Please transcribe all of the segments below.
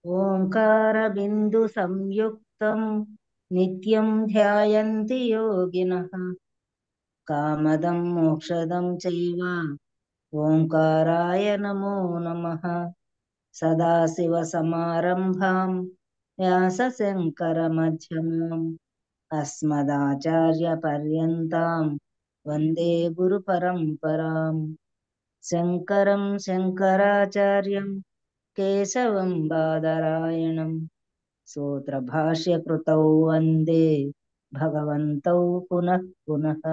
ఓంకారబిందు సంయుక్తం నిత్యం ధ్యాయంతి యోగినః కామదం మోక్షదం చైవ ఓంకారాయ నమో నమః. సదాశివసమారంభాం వ్యాసశంకరమధ్యమాం అస్మదాచార్యపర్యంతాం వందే గురుపరంపరాం. శంకరం శంకరాచార్యం కేశవం బాదరాయణం సూత్రభాష్యకృతౌ వందే భగవంతౌ పునః పునః.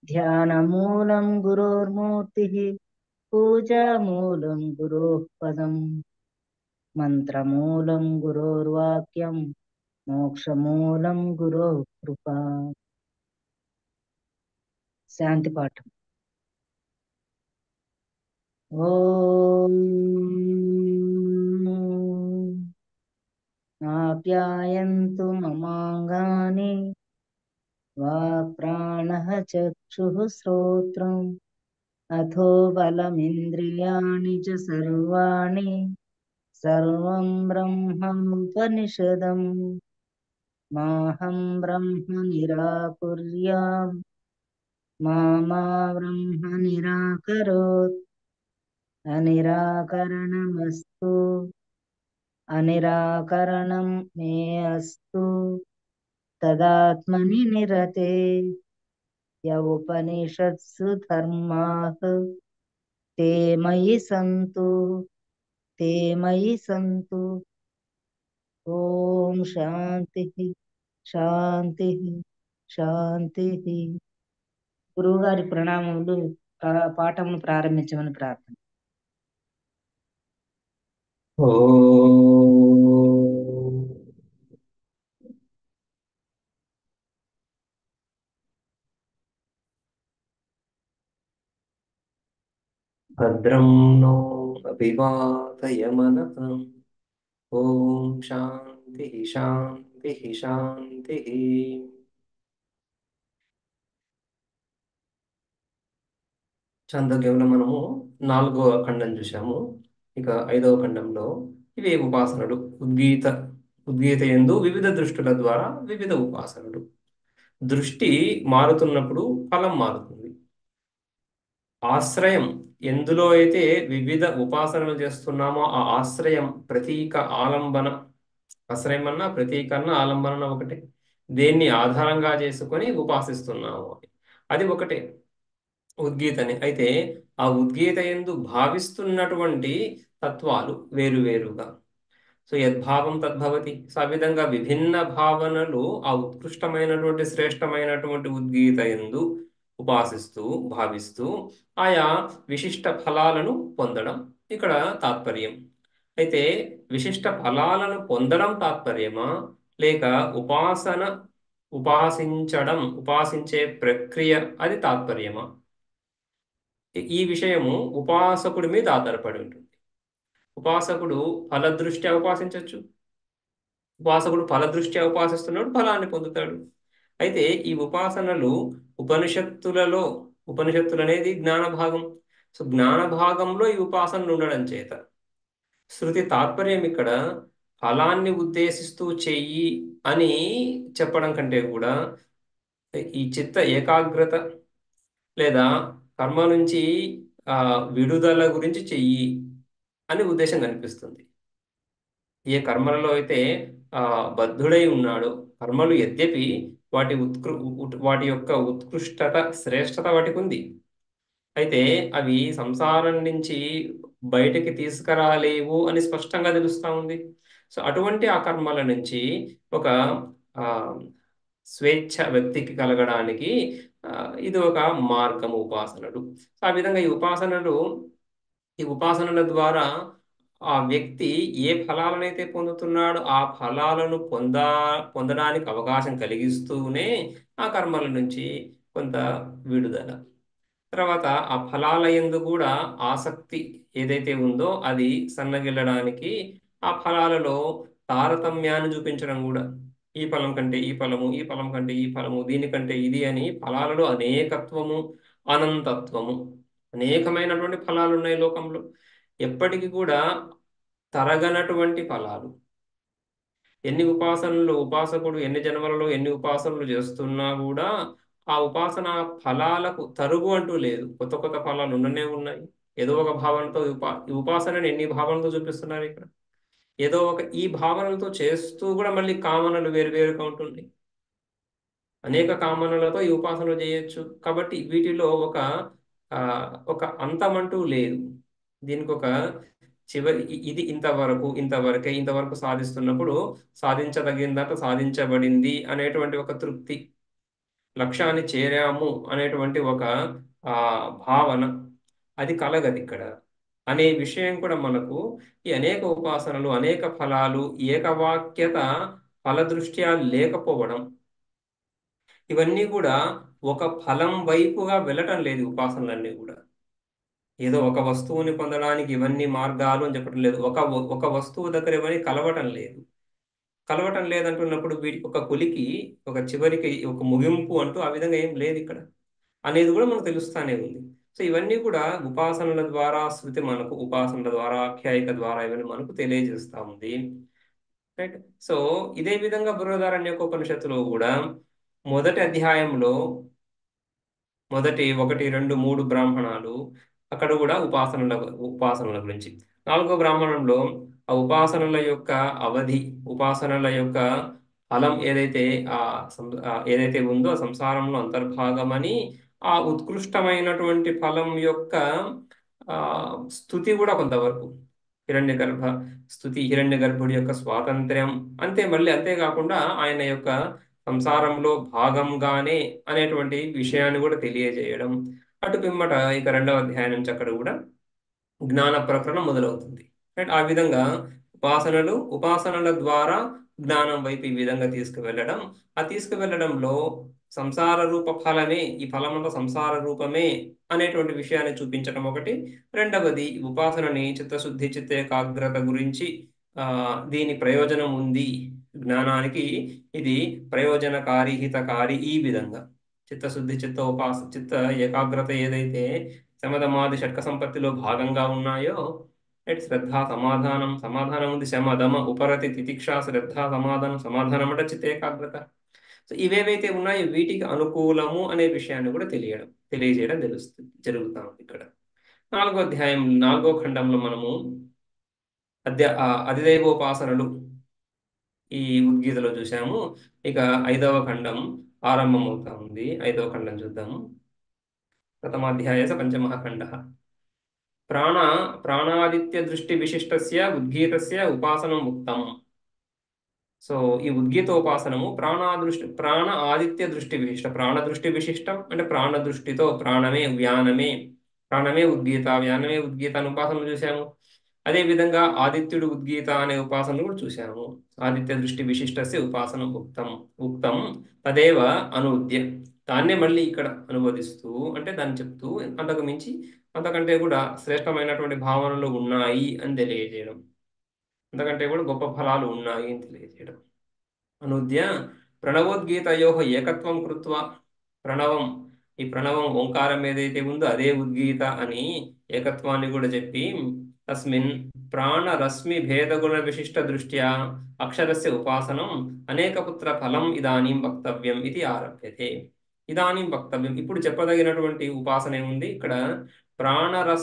ధ్యానమూలం గురోర్మూర్తిః పూజామూలం గురోః పదం మంత్రమూలం గురోర్వాక్యం మోక్షమూలం గురోః కృపా. శాంతి పాఠం. ఓం ఆప్యాయంతు మమాంగాని వాక్ప్రాణః చక్షుః శ్రోత్రం అథో బలమింద్రియాణి చ సర్వాణి సర్వం బ్రహ్మోపనిషదం. మాహం బ్రహ్మ నిరాకుర్యాం మా బ్రహ్మ నిరాకరోత్. అనిరాకరణమస్తు అనిరాకరణం మే అస్తు తదాత్మని నిరతే. య ఉపనిషత్సు ధర్మాః తే మయి సంతు తే మయి సంతు. ఓం శాంతి శాంతి శాంతి. గురువుగారి ప్రణామములు. పాఠమును ప్రారంభించమని ప్రార్థన. ఓం భద్రం నో అభివాదయమనః. ఓం శాంతి శాంతి శాంతి. చాంద్రోగ్యంలో మనము 4వ ఖండం చూసాము. ఇక 5వ ఖండంలో ఇవే ఉపాసనలు. ఉద్గీత యందు వివిధ దృష్టుల ద్వారా వివిధ ఉపాసనలు. దృష్టి మారుతున్నప్పుడు ఫలం మారుతుంది. ఆశ్రయం ఎందులో అయితే వివిధ ఉపాసనలు చేస్తున్నామో ఆ ఆశ్రయం ప్రతీక ఆలంబన. ఆశ్రయం అన్నా ప్రతీక అన్నా ఆలంబన ఒకటే. దేన్ని ఆధారంగా చేసుకొని ఉపాసిస్తున్నాము అది ఒకటే ఉద్గీతని. అయితే ఆ ఉద్గీత యందు భావిస్తున్నటువంటి తత్వాలు వేరువేరుగా. సో యద్భావం తద్భవతి. సో ఆ విధంగా విభిన్న భావనలు ఆ ఉత్కృష్టమైనటువంటి శ్రేష్టమైనటువంటి ఉద్గీత యందు ఉపాసిస్తూ భావిస్తూ ఆయా విశిష్ట ఫలాలను పొందడం ఇక్కడ తాత్పర్యం. అయితే విశిష్ట ఫలాలను పొందడం తాత్పర్యమా లేక ఉపాసించే ప్రక్రియ అది తాత్పర్యమా? ఈ విషయము ఉపాసకుడి మీద ఆధారపడి ఉంటుంది. ఉపాసకుడు ఫలదృష్ట్యా ఉపాసించవచ్చు. ఉపాసకుడు ఫలదృష్ట్యా ఉపాసిస్తున్నాడు, ఫలాన్ని పొందుతాడు. అయితే ఈ ఉపాసనలు ఉపనిషత్తులు అనేది జ్ఞాన భాగం. సో జ్ఞాన భాగంలో ఈ ఉపాసనలు ఉండడం చేత శృతి తాత్పర్యం ఇక్కడ ఫలాన్ని ఉద్దేశిస్తూ చెయ్యి అని చెప్పడం కంటే కూడా ఈ చిత్త ఏకాగ్రత లేదా కర్మ నుంచి విడుదల గురించి చెయ్యి అని ఉద్దేశం కనిపిస్తుంది. ఏ కర్మలలో అయితే బద్ధుడై ఉన్నాడో, కర్మలు యద్యపి వాటి యొక్క ఉత్కృష్టత శ్రేష్టత వాటికి ఉంది, అయితే అవి సంసారం నుంచి బయటికి తీసుకురాలేవు అని స్పష్టంగా తెలుస్తూ ఉంది. సో అటువంటి ఆ కర్మల నుంచి ఒక ఆ, స్వేచ్ఛ వ్యక్తికి కలగడానికి ఇది ఒక మార్గము ఉపాసనలు. సో ఆ విధంగా ఈ ఉపాసనల ద్వారా ఆ వ్యక్తి ఏ ఫలాలనైతే పొందుతున్నాడో ఆ ఫలాలను పొందడానికి అవకాశం కలిగిస్తూనే ఆ కర్మల నుంచి కొంత విడుదల. తర్వాత ఆ ఫలాల యందు కూడా ఆసక్తి ఏదైతే ఉందో అది సన్నగిల్లడానికి ఆ ఫలాలలో తారతమ్యాన్ని చూపించడం కూడా. ఈ ఫలం కంటే ఈ ఫలము, ఈ ఫలం కంటే ఈ ఫలము, దీనికంటే ఇది అని ఫలాలలో అనేకత్వము, అనంతత్వము. అనేకమైనటువంటి ఫలాలు ఉన్నాయి లోకంలో. ఎప్పటికీ కూడా తరగనటువంటి ఫలాలు. ఎన్ని ఉపాసనలు ఉపాసకుడు ఎన్ని జన్మలలో ఎన్ని ఉపాసనలు చేస్తున్నా కూడా ఆ ఉపాసన ఫలాలకు తరుగు అంటూ లేదు. కొత్త కొత్త ఫలాలు ఉండనే ఉన్నాయి. ఏదో ఒక భావనతో ఈ ఉపాసనని ఎన్ని భావనలతో చూపిస్తున్నారు ఇక్కడ. ఏదో ఒక ఈ భావనలతో చేస్తూ కూడా మళ్ళీ కామనలు వేరు వేరుగా ఉంటున్నాయి. అనేక కామనలతో ఈ ఉపాసనలు చేయొచ్చు. కాబట్టి వీటిలో ఆ, ఒక అంతమంటూ లేదు. దీనికి ఒక చివరి ఇది ఇంతవరకే ఇంతవరకు సాధిస్తున్నప్పుడు సాధించదగిందట సాధించబడింది అనేటువంటి ఒక తృప్తి, లక్ష్యాన్ని చేరాము అనేటువంటి ఒక ఆ భావన అది కలగదు ఇక్కడ అనే విషయం కూడా మనకు ఈ అనేక ఉపాసనలు అనేక ఫలాలు ఏకవాక్యత ఫలదృష్ట్యా లేకపోవడం, ఇవన్నీ కూడా ఒక ఫలం వైపుగా వెళ్ళటం లేదు. ఉపాసనలన్నీ కూడా ఏదో ఒక వస్తువుని పొందడానికి ఇవన్నీ మార్గాలు అని చెప్పడం లేదు. ఒక వస్తువు దగ్గర ఇవన్నీ కలవటం లేదు. కలవటం లేదంటున్నప్పుడు వీటికి ఒక కొలికి, ఒక చివరికి ఒక ముగింపు అంటూ ఆ విధంగా ఏం లేదు ఇక్కడ అనేది కూడా మనకు తెలుస్తానే ఉంది. సో ఇవన్నీ కూడా ఉపాసనల ద్వారా శృతి మనకు ఉపాసనల ద్వారా ఆఖ్యాయిక ద్వారా ఇవన్నీ మనకు తెలియజేస్తా ఉంది. రైట్. సో ఇదే విధంగా బృహదారణ్యకోపనిషత్తులో కూడా మొదటి అధ్యాయంలో మొదటి 1, 2, 3 బ్రాహ్మణాలు అక్కడ కూడా ఉపాసనల గురించి. 4వ బ్రాహ్మణంలో ఆ ఉపాసనల యొక్క అవధి, ఉపాసనల యొక్క ఫలం ఏదైతే ఏదైతే ఉందో ఆ సంసారంలో అంతర్భాగమని ఆ ఉత్కృష్టమైనటువంటి ఫలం యొక్క ఆ స్థుతి కూడా కొంతవరకు హిరణ్యగర్భ స్థుతి, హిరణ్యగర్భుడి యొక్క స్వాతంత్ర్యం, మళ్ళీ అంతేకాకుండా ఆయన యొక్క సంసారంలో భాగంగానే అనేటువంటి విషయాన్ని కూడా తెలియజేయడం. అటు పిమ్మట ఇక 2వ అధ్యాయం నుంచి అక్కడ కూడా జ్ఞాన ప్రకరణం మొదలవుతుంది. రైట్. ఆ విధంగా ఉపాసనల ద్వారా జ్ఞానం వైపు ఈ విధంగా తీసుకువెళ్ళడం. ఆ తీసుకువెళ్ళడంలో సంసార రూప ఫలమే, ఈ ఫలమంతా సంసార రూపమే అనేటువంటి విషయాన్ని చూపించడం ఒకటి. రెండవది ఉపాసనని చిత్తశుద్ధి చిత్త ఏకాగ్రత గురించి దీని ప్రయోజనం ఉంది, జ్ఞానానికి ఇది ప్రయోజనకారి హితకారి, ఈ విధంగా చిత్తశుద్ధి చిత్త ఏకాగ్రత ఏదైతే శమధమాది షట్క సంపత్తిలో భాగంగా ఉన్నాయో, శ్రద్ధ సమాధానం ఉంది, శమధమ ఉపరతి తితిక్ష శ్రద్ధ సమాధానం అంటే చిత్త ఏకాగ్రత. సో ఇవేవైతే ఉన్నాయో వీటికి అనుకూలము అనే విషయాన్ని కూడా తెలియజేయడం జరుగుతా ఉంది ఇక్కడ. 4వ అధ్యాయం 4వ ఖండంలో మనము అధిదైవోపాసనలు ఈ ఉద్గీతలో చూసాము. ఇక 5వ ఖండం ఆరంభమవుతా ఉంది. 5వ ఖండం చూద్దాము. ప్రథమాధ్యాయ పంచమః ఖండః. ప్రాణాదిత్య దృష్టి విశిష్టస్య ఉద్గీతస్య ఉపాసనం ముక్తం. సో ఈ ఉద్గీతోపాసనము ప్రాణ ఆదిత్య దృష్టి విశిష్ట, ప్రాణ దృష్టి విశిష్టం అంటే ప్రాణ దృష్టితో ప్రాణమే ఉద్గీత, వ్యానమే ఉద్గీత అనే ఉపాసనలు చూసాము. అదేవిధంగా ఆదిత్యుడు ఉద్గీత అనే ఉపాసనలు కూడా చూసాము. ఆదిత్య దృష్టి విశిష్టస్య ఉపాసనం ఉక్తం తదేవ అనూద్య, దాన్నే మళ్ళీ ఇక్కడ అనువదిస్తూ అంటే దాన్ని చెప్తూ అంతకంటే కూడా శ్రేష్టమైనటువంటి భావనలు ఉన్నాయి అని తెలియజేయడం, అంతకంటే కూడా గొప్ప ఫలాలు ఉన్నాయి అని తెలియజేయడం. అనుద్య ప్రణవోద్గీతయో ఏకత్వం కృత్వ, ఈ ప్రణవం ఓంకారం ఏదైతే ఉందో అదే ఉద్గీత అని ఏకత్వాన్ని కూడా చెప్పి, తస్మిన్ ప్రాణరశ్మి భేదగుణ విశిష్ట దృష్ట్యా అక్షరస్య ఉపాసనం అనేకపుత్ర ఫలం ఇదానీం వక్తవ్యం ఇది ఆరభ్యతే. ఇదానీం వక్తవ్యం, ఇప్పుడు చెప్పదగినటువంటి ఉపాసన ఏముంది ఇక్కడ. ప్రాణములు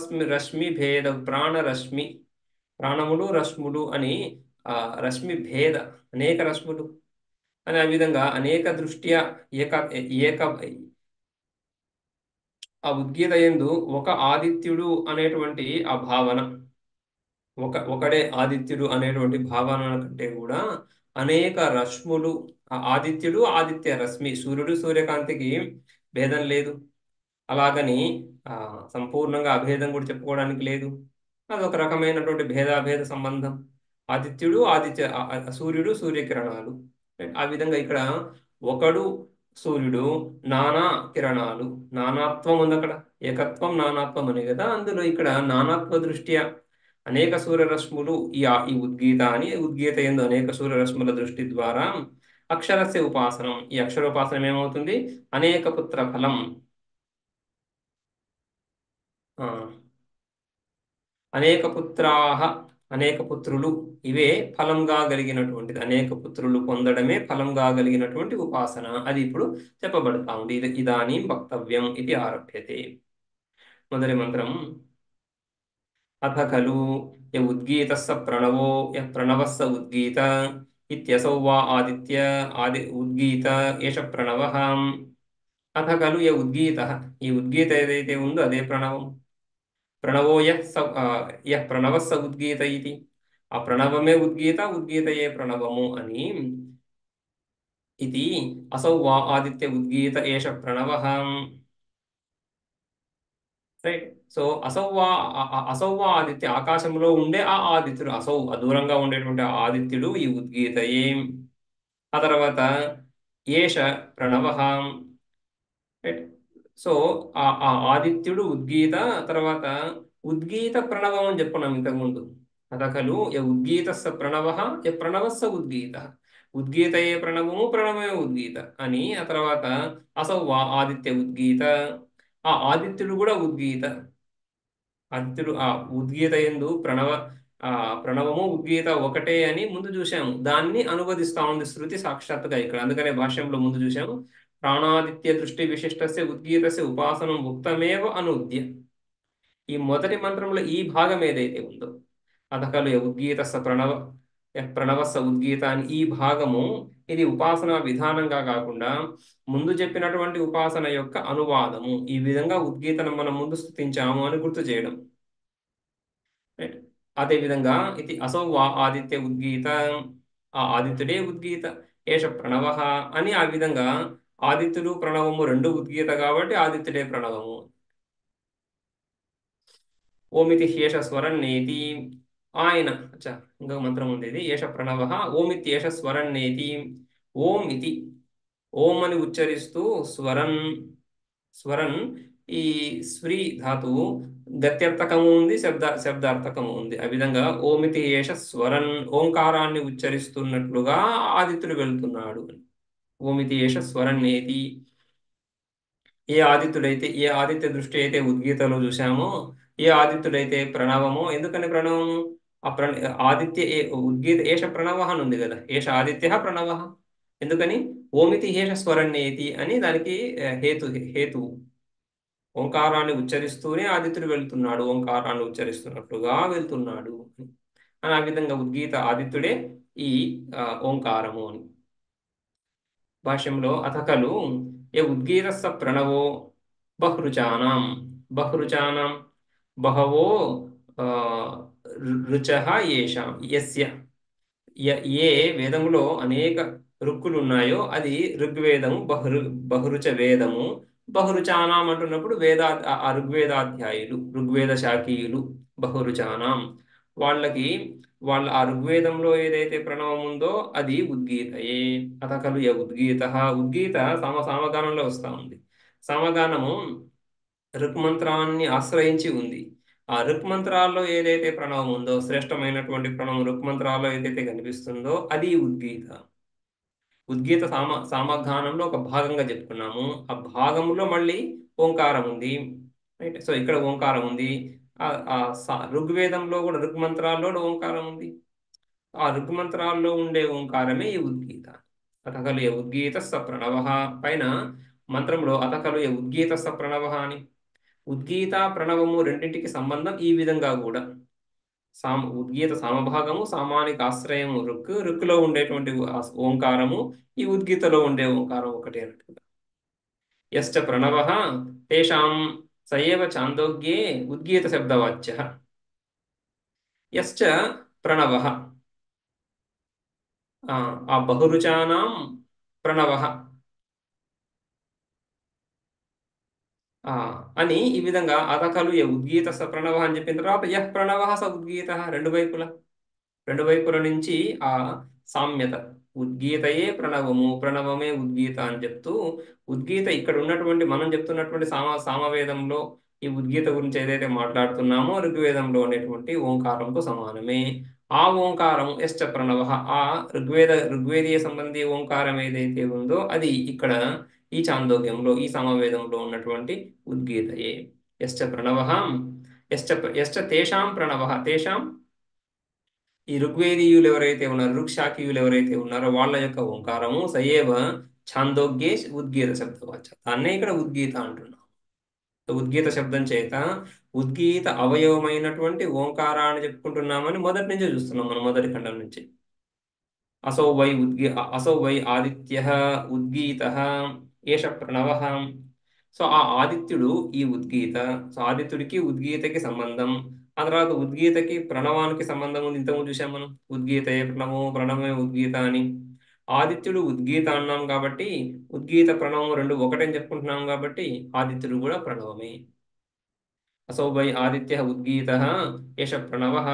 రశ్ములు అని రశ్మి భేద, అనేక రశ్ములు అని ఆ విధంగా అనేక దృష్ట్యా ఆ ఉద్గీత యందు ఒక ఆదిత్యుడు అనేటువంటి ఆ భావన, ఒకడే ఆదిత్యుడు అనేటువంటి భావన కంటే కూడా అనేక రశ్ములు, ఆ ఆదిత్యుడు ఆదిత్య రశ్మి, సూర్యుడు సూర్యకాంతికి భేదం లేదు. అలాగని సంపూర్ణంగా అభేదం కూడా చెప్పుకోవడానికి లేదు. అదొక రకమైనటువంటి భేదాభేద సంబంధం. ఆదిత్యుడు సూర్యుడు సూర్యకిరణాలు. ఆ విధంగా ఇక్కడ ఒకడు సూర్యుడు, నానా కిరణాలు, నానాత్వం ఉంది అక్కడ. ఏకత్వం నానాత్వం అనే కదా, అందులో ఇక్కడ నానాత్వ దృష్ట్యా అనేక సూర్యరశ్ములు ఈ ఉద్గీత యందు అనేక సూర్యరశ్ముల దృష్టి ద్వారా అక్షరస్య ఉపాసనం, ఈ అక్షరోపాసనం ఏమవుతుంది, అనేక పుత్ర ఫలం, ఆ, అనేక పుత్రాహ, అనేక పుత్రులు, ఇవే ఫలంగా కలిగినటువంటిది. అనేక పుత్రులు పొందడమే ఫలంగా కలిగినటువంటి ఉపాసన. అది ఇప్పుడు చెప్పబడతా ఉంది. ఇదానీం వక్తవ్యం ఇది ఆరభ్యతే. మొదటి మంత్రం. అథ ఖలు య ఉద్గీతः స ప్రణవో యః ప్రణవः స ఉద్గీత ఇత్యసౌ వా ఆదిత్య ఉద్గీత ఏష ప్రణవః. అథ ఖలు య ఉద్గీతः, ఈ ఉద్గీత ఏదైతే ఉందో అదే ప్రణవం. ప్రణవో యః ప్రణవः స ఉద్గీత ఇది, ఆ ప్రణవమే ఉద్గీత, ఉద్గీతయే ప్రణవము అని. ఇది అసౌ వా ఆదిత్య ఉద్గీత ఏష ప్రణవః. రైట్. సో అసౌవా ఆదిత్య, ఆకాశంలో ఉండే ఆ ఆదిత్యుడు, అదూరంగా ఉండేటువంటి ఆ ఆదిత్యుడు ఈ ఉద్గీతయే. ఆ తర్వాత ఏష ప్రణవ. రైట్. సో ఆ ఆదిత్యుడు ఉద్గీత, తర్వాత ఉద్గీత ప్రణవం అని చెప్పుకున్నాం ఇంతకుముందు. అత ఖలు య ఉద్గీత స ప్రణవ, య ప్రణవ స ఉద్గీత. ఉద్గీతయే ప్రణవము, ప్రణవమే ఉద్గీత అని. ఆ తర్వాత అసౌ వా ఆదిత్య ఉద్గీత, ఆ ఆదిత్యుడు కూడా ఉద్గీత. ఆదిత్యుడు ఆ ఉద్గీత యందు ఆ ప్రణవము ఉద్గీత ఒకటే అని ముందు చూశాము. దాన్ని అనువదిస్తా ఉంది శృతి సాక్షాత్తుగా ఇక్కడ. అందుకనే భాష్యంలో ముందు చూశాము. ప్రాణాదిత్య దృష్టి విశిష్టస్య ఉద్గీతస్య ఉపాసనం ఉక్తమేవ అనూద్య. ఈ మొదటి మంత్రంలో ఈ భాగం ఏదైతే ఉందో, అతకలు ఉద్గీతస్స ప్రణవస్స ఉద్గీత అని ఈ భాగము, ఇది ఉపాసన విధానంగా కాకుండా ముందు చెప్పినటువంటి ఉపాసన యొక్క అనువాదము. ఈ విధంగా ఉద్గీతను మనం ముందు స్థుతించాము అని గుర్తు చేయడం. రైట్. అదేవిధంగా ఇది అసౌ వా ఆదిత్య ఉద్గీత, ఆ ఆదిత్యుడే ఉద్గీత, ఏష ప్రణవ అని. ఆ విధంగా ఆదిత్యుడు ప్రణవము రెండు ఉద్గీత కాబట్టి ఆదిత్యుడే ప్రణవము. ఓమితి శేష స్వరన్నేతి, ఆయన. అచ్చా, ఇంకొక మంత్రం ఉంది ఇది. ఏష ప్రణవ ఓమిత్యేష స్వరన్నేతి. ఓం ఇది, ఓం అని ఉచ్చరిస్తూ స్వరన్. స్వరన్, ఈ స్వరి ధాతువు గత్యర్థకము ఉంది, శబ్దార్థకము ఉంది. ఆ విధంగా ఓమితి ఏష స్వరన్, ఓంకారాన్ని ఉచ్చరిస్తున్నట్లుగా ఆదిత్యుడు వెళ్తున్నాడు. ఓమితి ఏష స్వరన్నేతి. ఏ ఆదిత్య దృష్టి అయితే ఉద్గీతలో చూసామో, ఏ ఆదిత్యుడైతే ప్రణవమో. ఎందుకని ప్రణవము? ఆ ఆదిత్య ఉద్గీత ఏష ప్రణవ అని ఉంది కదా, ఏష ఆదిత్య ప్రణవ. ఎందుకని? ఓమితి ఏష స్వరన్నేతి అని దానికి హేతువు. ఓంకారాన్ని ఉచ్చరిస్తూనే ఆదిత్యుడు వెళ్తున్నాడు, ఓంకారాన్ని ఉచ్చరిస్తున్నట్లుగా వెళ్తున్నాడు అని. ఆ విధంగా ఉద్గీత ఆదిత్యుడే ఈ ఓంకారము అని. భాష్యంలో అథకలు ఏ ఉద్గీతస్స ప్రణవో బహృచానాం. బహృచానాం బహవో ఆ, రుచః ఏషాం యస్య. ఏ వేదములో అనేక రుక్కులు ఉన్నాయో అది ఋగ్వేదము, బహురుచ వేదము. బహురుచానాం అంటున్నప్పుడు ఆ ఋగ్వేదాధ్యాయులు, ఋగ్వేద శాఖీయులు బహురుచానాం. వాళ్ళకి ఆ ఋగ్వేదంలో ఏదైతే ప్రణవం ఉందో అది ఉద్గీతయే. అత ఖలు య ఉద్గీత. ఉద్గీత సామగానంలో వస్తా ఉంది. సామగానము ఋక్మంత్రాన్ని ఆశ్రయించి ఉంది. ఆ ఋక్మంత్రాల్లో ఏదైతే ప్రణవం ఉందో, శ్రేష్టమైనటువంటి ప్రణవం ఋక్మంత్రాల్లో ఏదైతే కనిపిస్తుందో అది ఉద్గీత. ఉద్గీత సామగానంలో ఒక భాగంగా చెప్పుకున్నాము. ఆ భాగంలో మళ్ళీ ఓంకారం ఉంది. రైట్. సో ఇక్కడ ఓంకారం ఉంది. ఋగ్వేదంలో కూడా ఋగ్మంత్రాల్లో ఓంకారం ఉంది. ఆ ఋగ్మంత్రాల్లో ఉండే ఓంకారమే ఈ ఉద్గీత. అతకలు ఏ ఉద్గీత స ప్రణవ. పైన మంత్రంలో అతకలు ఏ ఉద్గీత స ప్రణవ అని. ఉద్గీత ప్రణవము రెండింటికి సంబంధం ఈ విధంగా కూడా. ఉద్గీత సామభాగము, సామానిక ఆశ్రయము రుక్కులో ఉండేటువంటి ఓంకారము, ఈ ఉద్గీతలో ఉండే ఓంకారం ఒకటే అన్నట్టుగా. యశ్చ ప్రణవ తేషాం సయేవ చాందోగ్యే ఉద్గీత శబ్దవాచ్య. యశ్చ ప్రణవ, ఆ బహురుచానాం ప్రణవ అని. ఈ విధంగా అతకలు య ఉద్గీత స ప్రణవ అని చెప్పిన తర్వాత యః ప్రణవ స ఉద్గీత. రెండు వైపుల నుంచి ఆ సామ్యత. ఉద్గీతయే ప్రణవము, ప్రణవమే ఉద్గీత అని చెప్తూ, ఉద్గీత ఇక్కడ ఉన్నటువంటి మనం చెప్తున్నటువంటి సామవేదంలో ఈ ఉద్గీత గురించి ఏదైతే మాట్లాడుతున్నామో ఋగ్వేదంలో ఉండేటువంటి ఓంకారంతో సమానమే. ఆ ఓంకారం యశ్చ ప్రణవ, ఆ ఋగ్వేదీయ సంబంధి ఓంకారం ఏదైతే ఉందో అది ఇక్కడ ఈ చాందోగ్యంలో, ఈ సమవేదంలో ఉన్నటువంటి ఉద్గీతయే. యశ్చ ప్రణవః యశ్చ తేషాం ప్రణవః తేషాం ఈ ఋగ్వేదీయులు ఎవరైతే ఉన్నారో ఋక్షాకీయులు ఎవరైతే ఉన్నారో వాళ్ళ యొక్క ఓంకారము సయేవ ఛాందోగ్యే ఉద్గీత శబ్దవాచ దాన్నే ఇక్కడ ఉద్గీత అంటున్నాం. ఉద్గీత శబ్దం చేత ఉద్గీత అవయవమైనటువంటి ఓంకారాన్ని చెప్పుకుంటున్నామని మొదటి నుంచి చూస్తున్నాం మనం మొదటి ఖండం నుంచి. असौ वै ఆదిత్యః ఉద్గీతః ఏష ప్రణవః. సో ఆ ఆదిత్యుడు ఈ ఉద్గీత. సో ఆదిత్యుడికి ఉద్గీతకి సంబంధం. ఆ తర్వాత ఉద్గీతకి ప్రణవానికి సంబంధం ఉంది. ఇంతకుముందు చూసాం మనం ఉద్గీతయే ప్రణవో ప్రణవమే ఉద్గీత అని. ఆదిత్యుడు ఉద్గీత అన్నాం కాబట్టి ఉద్గీత ప్రణవం రెండు ఒకటని చెప్పుకుంటున్నాం కాబట్టి ఆదిత్యుడు కూడా ప్రణవమే. असौ वै ఆదిత్యః ఉద్గీతः ఏష ప్రణవः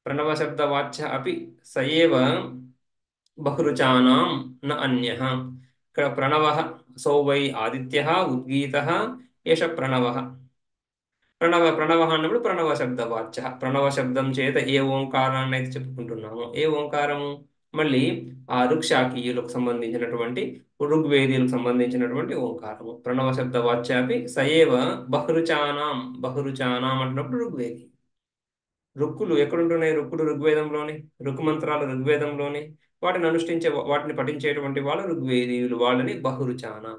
ప్రణవశబ్దవాచ్య అపి స ఏవ బహురుచానాం న అన్యః. ఇక్కడ ప్రణవః असौ वै ఆదిత్యः ఉద్గీతः ఏష ప్రణవः. ప్రణవः అన్నప్పుడు ప్రణవ శబ్దవాచ్య. ప్రణవ శబ్దం చేత ఏ ఓంకారాన్ని అయితే చెప్పుకుంటున్నామో ఏ ఓంకారము మళ్ళీ ఆ ఋక్షాకీయులకు సంబంధించినటువంటి ఋగ్వేదీయులకు సంబంధించినటువంటి ఓంకారము ప్రణవ శబ్దవాచ్యాపి సయేవ బహురుచానాం అంటున్నప్పుడు ఋగ్వేది. రుక్కులు ఎక్కడుంటున్నాయి? రుక్కులు ఋగ్వేదంలోని, రుక్కు మంత్రాలు ఋగ్వేదంలోని, వాటిని అనుష్ఠించే వాటిని పఠించేటువంటి వాళ్ళు ఋగ్వేదీయులు, వాళ్ళని బహురుచానా.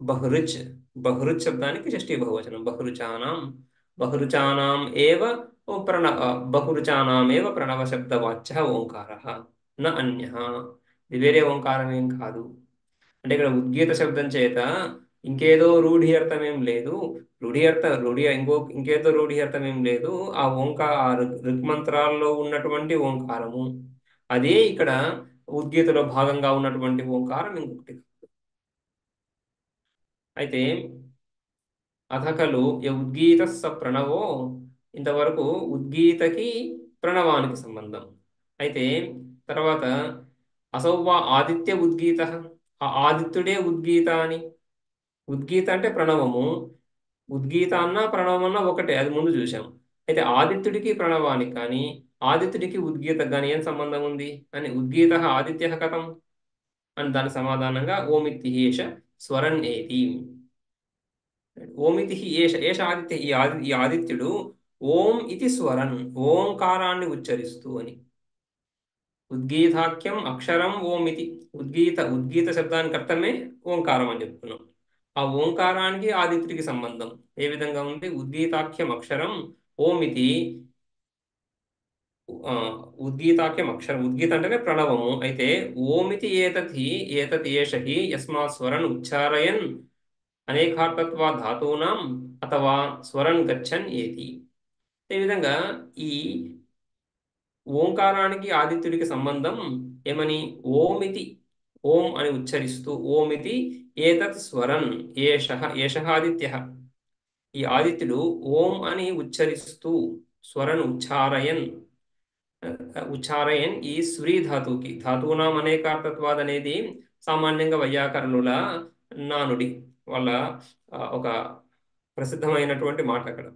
బహురుచ్ బహురుచ్ శబ్దానికి షష్ఠీ బహువచనం బహురుచానాం. బహురుచానాం ఏవ బహురుచానామేవ ప్రణవ శబ్దవాచ్య ఓంకారః న అన్యః. ఇది వేరే ఓంకారం ఏం కాదు. అంటే ఇక్కడ ఉద్గీత శబ్దం చేత ఇంకేదో రూఢి అర్థం ఏం లేదు. ఇంకేదో రూఢి అర్థం ఏం లేదు. ఆ ఋగ్మంత్రాల్లో ఉన్నటువంటి ఓంకారము అదే ఇక్కడ ఉద్గీతలో భాగంగా ఉన్నటువంటి ఓంకారం ఇంకొకటి. అయితే అథ ఖలు ఉద్గీత స ప్రణవో, ఇంతవరకు ఉద్గీతకి ప్రణవానికి సంబంధం. అయితే తర్వాత అసౌవా ఆదిత్య ఉద్గీత, ఆ ఆదిత్యుడే ఉద్గీత అని. ఉద్గీత అంటే ప్రణవము, ఉద్గీత అన్నా ప్రణవమన్నా ఒకటే, అది ముందు చూసాం. అయితే ఆదిత్యుడికి ప్రణవానికి కానీ ఆదిత్యుడికి ఉద్గీత కానీ ఏం సంబంధం ఉంది అని ఉద్గీత ఆదిత్య కథం అని దాని సమాధానంగా ఓమిత్తిహేష స్వరన్ ఏతి. ఓమితి ఏష ఆదిత్య, ఈ ఆదిత్యుడు ఓం ఇది స్వరన్, ఓంకారాన్ని ఉచ్చరిస్తూ అని. ఉద్గీతాఖ్యం అక్షరం ఓమితి. ఉద్గీత శబ్దానికి అర్థమే ఓంకారం అని చెప్తున్నాం. ఆ ఓంకారానికి ఆదిత్యుడికి సంబంధం ఏ విధంగా ఉంది? ఉద్గీతాఖ్యం అక్షరం ఓమితి. ఉద్గీతాఖ్యం అక్షరం, ఉద్గీత అంటేనే ప్రణవము. అయితే ఓమితి ఏతత్ ఏష హి యస్మాత్ స్వరన్ ఉచ్చారయన్ అనేకార్థత్వా ధాతూనాం అథవా స్వరన్ గచ్చన్ ఏతి. ఈ విధంగా ఈ ఓంకారానికి ఆదిత్యుడికి సంబంధం ఏమని? ఓమితి, ఓం అని ఉచ్చరిస్తూ, ఓమితి ఏతత్ స్వరన్ ఏషః ఆదిత్యః. ఈ ఆదిత్యుడు ఓం అని ఉచ్చరిస్తూ స్వరన్ ఉచ్చారయన్ ఈ స్వరీ ధాతువుకి, ధాతువునాం అనేకార్థత్వాద్ అనేది సామాన్యంగా వైయాకరణుల నానుడి, వాళ్ళ ఒక ప్రసిద్ధమైనటువంటి మాట. అక్కడ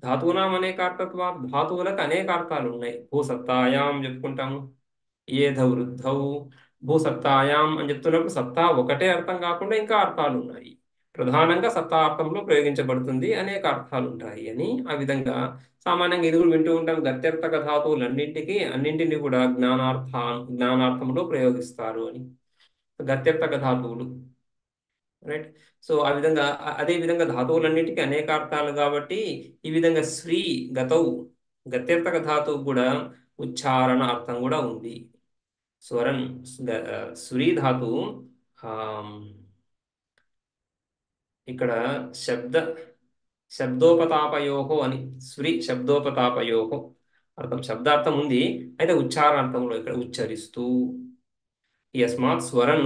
ధాతువునాం అనేకార్థత్వాద్, ధాతువులకు అనేక అర్థాలు ఉన్నాయి. భూసత్తాయాం చెప్పుకుంటాము, ఏధౌ వృద్ధౌ. భూసత్తాయాం అని చెప్తున్నప్పుడు సత్తా ఒకటే అర్థం కాకుండా ఇంకా అర్థాలు ఉన్నాయి. ప్రధానంగా సత్తా అర్థంలో ప్రయోగించబడుతుంది, అనేక అర్థాలు ఉంటాయి అని. ఆ విధంగా సామాన్యంగా ఇది కూడా వింటూ ఉంటాం, గత్యర్థక అన్నింటినీ కూడా జ్ఞానార్థంలో ప్రయోగిస్తారు అని. గత్యర్థక ధాతువులు, రైట్. సో ఆ విధంగా అదే విధంగా ధాతువులన్నిటికీ అనేక అర్థాలు కాబట్టి ఈ విధంగా గత్యర్థక ధాతువు కూడా ఉచ్చారణ అర్థం కూడా ఉంది. స్వరన్ స్వరీ ధాతువు ఇక్కడ శబ్దోపతాపయోహో అని, స్వరి శబ్దోపతాపయోహో అర్థం, శబ్దార్థం ఉంది. అయితే ఉచ్చారణార్థంలో ఇక్కడ ఉచ్చరిస్తూ. యస్మాత్ స్వరన్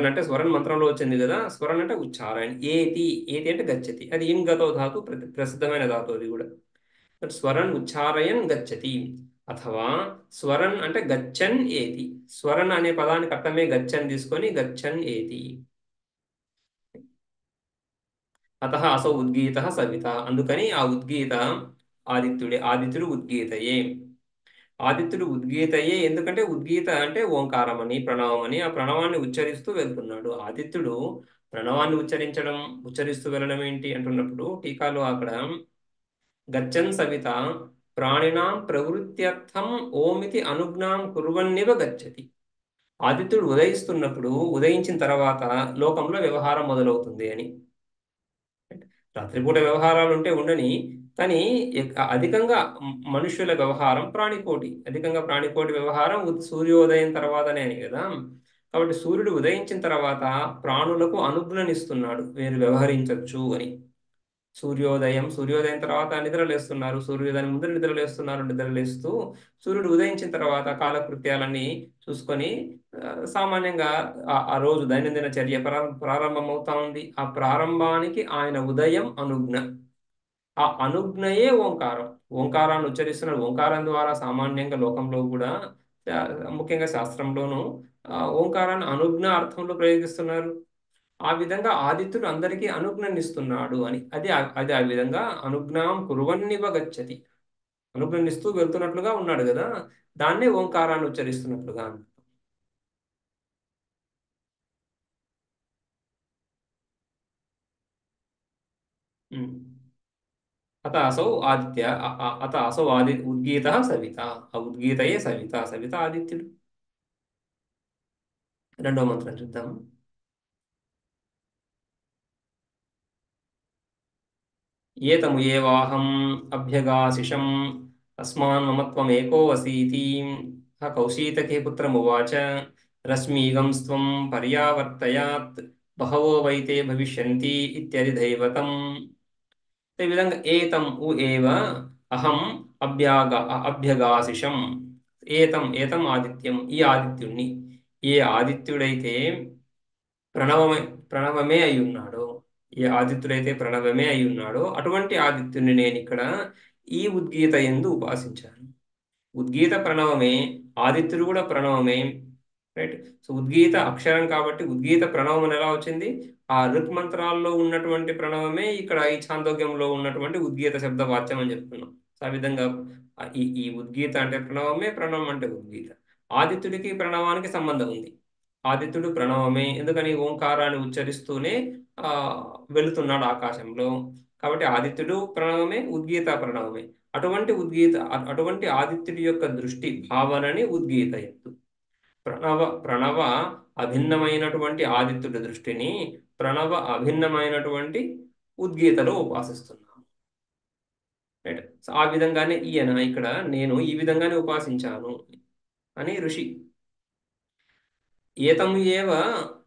అంటే స్వరన్ మంత్రంలో వచ్చింది కదా, స్వరన్ అంటే ఉచ్చారణ. ఏతి అంటే గచ్చతి, అది ఇన్ గతో ధాతు, ప్రసిద్ధమైన ధాతు అది కూడా. స్వరన్ ఉచ్చారయన్ గచ్చతి, అథవా స్వరన్ అంటే గచ్చన్ ఏతి. స్వరన్ అనే పదానికి అర్థమే గచ్చన్ తీసుకొని గచ్చన్ ఏతి. అతః అసౌ ఉద్గీత సవిత, అందుకని ఆ ఉద్గీత ఆదిత్యుడు ఉద్గీతయే. ఆదిత్యుడు ఉద్గీతయే ఎందుకంటే ఉద్గీత అంటే ఓంకారం అని, ప్రణవం అని. ఆ ప్రణవాన్ని ఉచ్చరిస్తూ వెళ్తున్నాడు. ఆదిత్యుడు ప్రణవాన్ని ఉచ్చరిస్తూ వెళ్ళడం ఏంటి అంటున్నప్పుడు టీకాలో అక్కడ గచ్చన్ సవిత ప్రాణినాం ప్రవృత్త్యర్థం ఓమితి అనుజ్ఞాం కుర్వన్నివ గచ్చతి. ఆదిత్యుడు ఉదయిస్తున్నప్పుడు ఉదయించిన తర్వాత లోకంలో వ్యవహారం మొదలవుతుంది అని. రాత్రిపూట వ్యవహారాలు ఉంటే ఉండని, కానీ అధికంగా మనుష్యుల వ్యవహారం ప్రాణికోటి, అధికంగా ప్రాణికోటి వ్యవహారం సూర్యోదయం తర్వాతనే అని కదా. కాబట్టి సూర్యుడు ఉదయించిన తర్వాత ప్రాణులకు అనుజ్ఞనిస్తున్నాడు, వీరు వ్యవహరించవచ్చు అని. సూర్యోదయం తర్వాత నిద్రలేస్తున్నారు, సూర్యోదయం ముందు నిద్రలేస్తున్నారు, నిద్రలేస్తూ సూర్యుడు ఉదయించిన తర్వాత కాలకృత్యాలన్నీ చూసుకొని సామాన్యంగా ఆ రోజు దైనందిన చర్య ప్రారంభమవుతా ఉంది. ఆ ప్రారంభానికి ఆయన ఉదయం అనుజ్ఞ. ఆ అనుజ్ఞయే ఓంకారం. ఓంకారాన్ని ఉచ్చరిస్తున్నాడు. ఓంకారం ద్వారా సామాన్యంగా లోకంలో కూడా ముఖ్యంగా శాస్త్రంలోనూ ఓంకారాన్ని అనుజ్ఞ అర్థంలో ప్రయోగిస్తున్నారు. ఆ విధంగా ఆదిత్యుడు అందరికీ అనుజ్ఞనిస్తున్నాడు అని. అది ఆ విధంగా అనుజ్ఞాం కుర్వన్నివ గచ్చతి, అనుజ్ఞనిస్తూ వెళ్తున్నట్లుగా ఉన్నాడు కదా, దాన్నే ఓంకారాన్ని ఉచ్చరిస్తున్నట్లుగా. అత అసౌ ఆదిత్య అత అసౌ ఉద్గీత సవిత. ఆ ఉద్గీతయే సవిత, సవిత ఆదిత్యుడు. రెండో మంత్రం చూద్దాం. ఏతము ఏవాహం అభ్యగాశిషం అస్మాన్ మమత్వమేకో వసీతి కౌశీతకే పుత్రమువాచ రశ్మీగం స్త్వం పర్యావర్తయాత్ బహవో వైతే భవిష్యంతి ఇత్యది దైవతం. ఈ విధంగా ఏతం ఏవ అహం అభ్యగాశిషం. ఏతం ఆదిత్యం, ఈ ఆదిత్యుణ్ణి, ఏ ఆదిత్యుడైతే ప్రణవమే ప్రణవమే అయి ఉన్నాడో, ఏ ఆదిత్యుడైతే ప్రణవమే అయి ఉన్నాడో అటువంటి ఆదిత్యుని నేను ఇక్కడ ఈ ఉద్గీత యందు ఉపాసించాను. ఉద్గీత ప్రణవమే, ఆదిత్యుడు కూడా ప్రణవమే. రైట్. సో ఉద్గీత అక్షరం కాబట్టి ఉద్గీత ప్రణవం అని ఎలా వచ్చింది? ఆ ఋక్ మంత్రాల్లో ఉన్నటువంటి ప్రణవమే ఇక్కడ ఈ ఛాందోగ్యంలో ఉన్నటువంటి ఉద్గీత శబ్ద వాచ్యం అని చెప్తున్నాం. సో ఆ విధంగా ఈ ఉద్గీత అంటే ప్రణవమే, ప్రణవం అంటే ఉద్గీత. ఆదిత్యుడికి ప్రణవానికి సంబంధం ఉంది. ఆదిత్యుడు ప్రణవమే, ఎందుకని ఓంకారాన్ని ఉచ్చరిస్తూనే ఆ వెళుతున్నాడు ఆకాశంలో. కాబట్టి ఆదిత్యుడు ప్రణవమే, ఉద్గీత ప్రణవమే. అటువంటి ఆదిత్యుడి యొక్క దృష్టి భావనని ఉద్గీత ఎత్తు. ప్రణవ అభిన్నమైనటువంటి ఆదిత్యుడి దృష్టిని ప్రణవ అభిన్నమైనటువంటి ఉద్గీతలో ఉపాసిస్తున్నాం. రైట్. సో ఆ విధంగానే ఈయన ఇక్కడ నేను ఈ విధంగానే ఉపాసించాను అని ఋషి. ఏతం ఏవ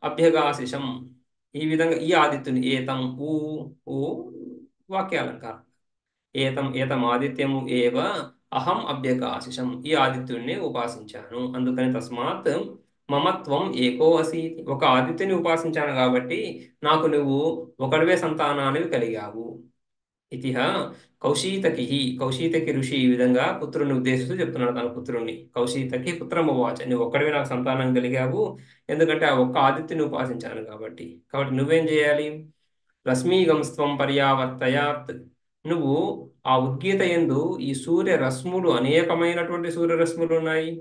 అభ్యగాశిషం, ఈ విధంగా ఈ ఆదిత్యుని ఏతం ఊ వాక్యాలంకారం. ఏతం ఆదిత్యము ఏవ అహం అభ్యగాశిషం, ఈ ఆదిత్యుడిని ఉపాసించాను. అందుకని తస్మాత్ మమత్వం ఏకో అసి, ఒక ఆదిత్యుని ఉపాసించాను కాబట్టి నాకు నువ్వు ఒకడివే సంతానాన్ని కలిగావు. ఇతిహ కౌశీతకి ఋషి ఈ విధంగా పుత్రుని ఉద్దేశిస్తూ చెప్తున్నాడు తన పుత్రుణ్ణి. కౌశీతకి పుత్రమువాచ, నువ్వు ఒక్కడివే నాకు సంతానం కలిగావు, ఎందుకంటే ఆ ఒక్క ఆదిత్యుని ఉపాసించాను కాబట్టి. నువ్వేం చేయాలి? రశ్మీగంస్త్వం పర్యావర్తయాత్, నువ్వు ఆ ఉద్గీత యందు ఈ సూర్యరశ్ములు అనేకమైనటువంటి సూర్యరశ్ములు ఉన్నాయి.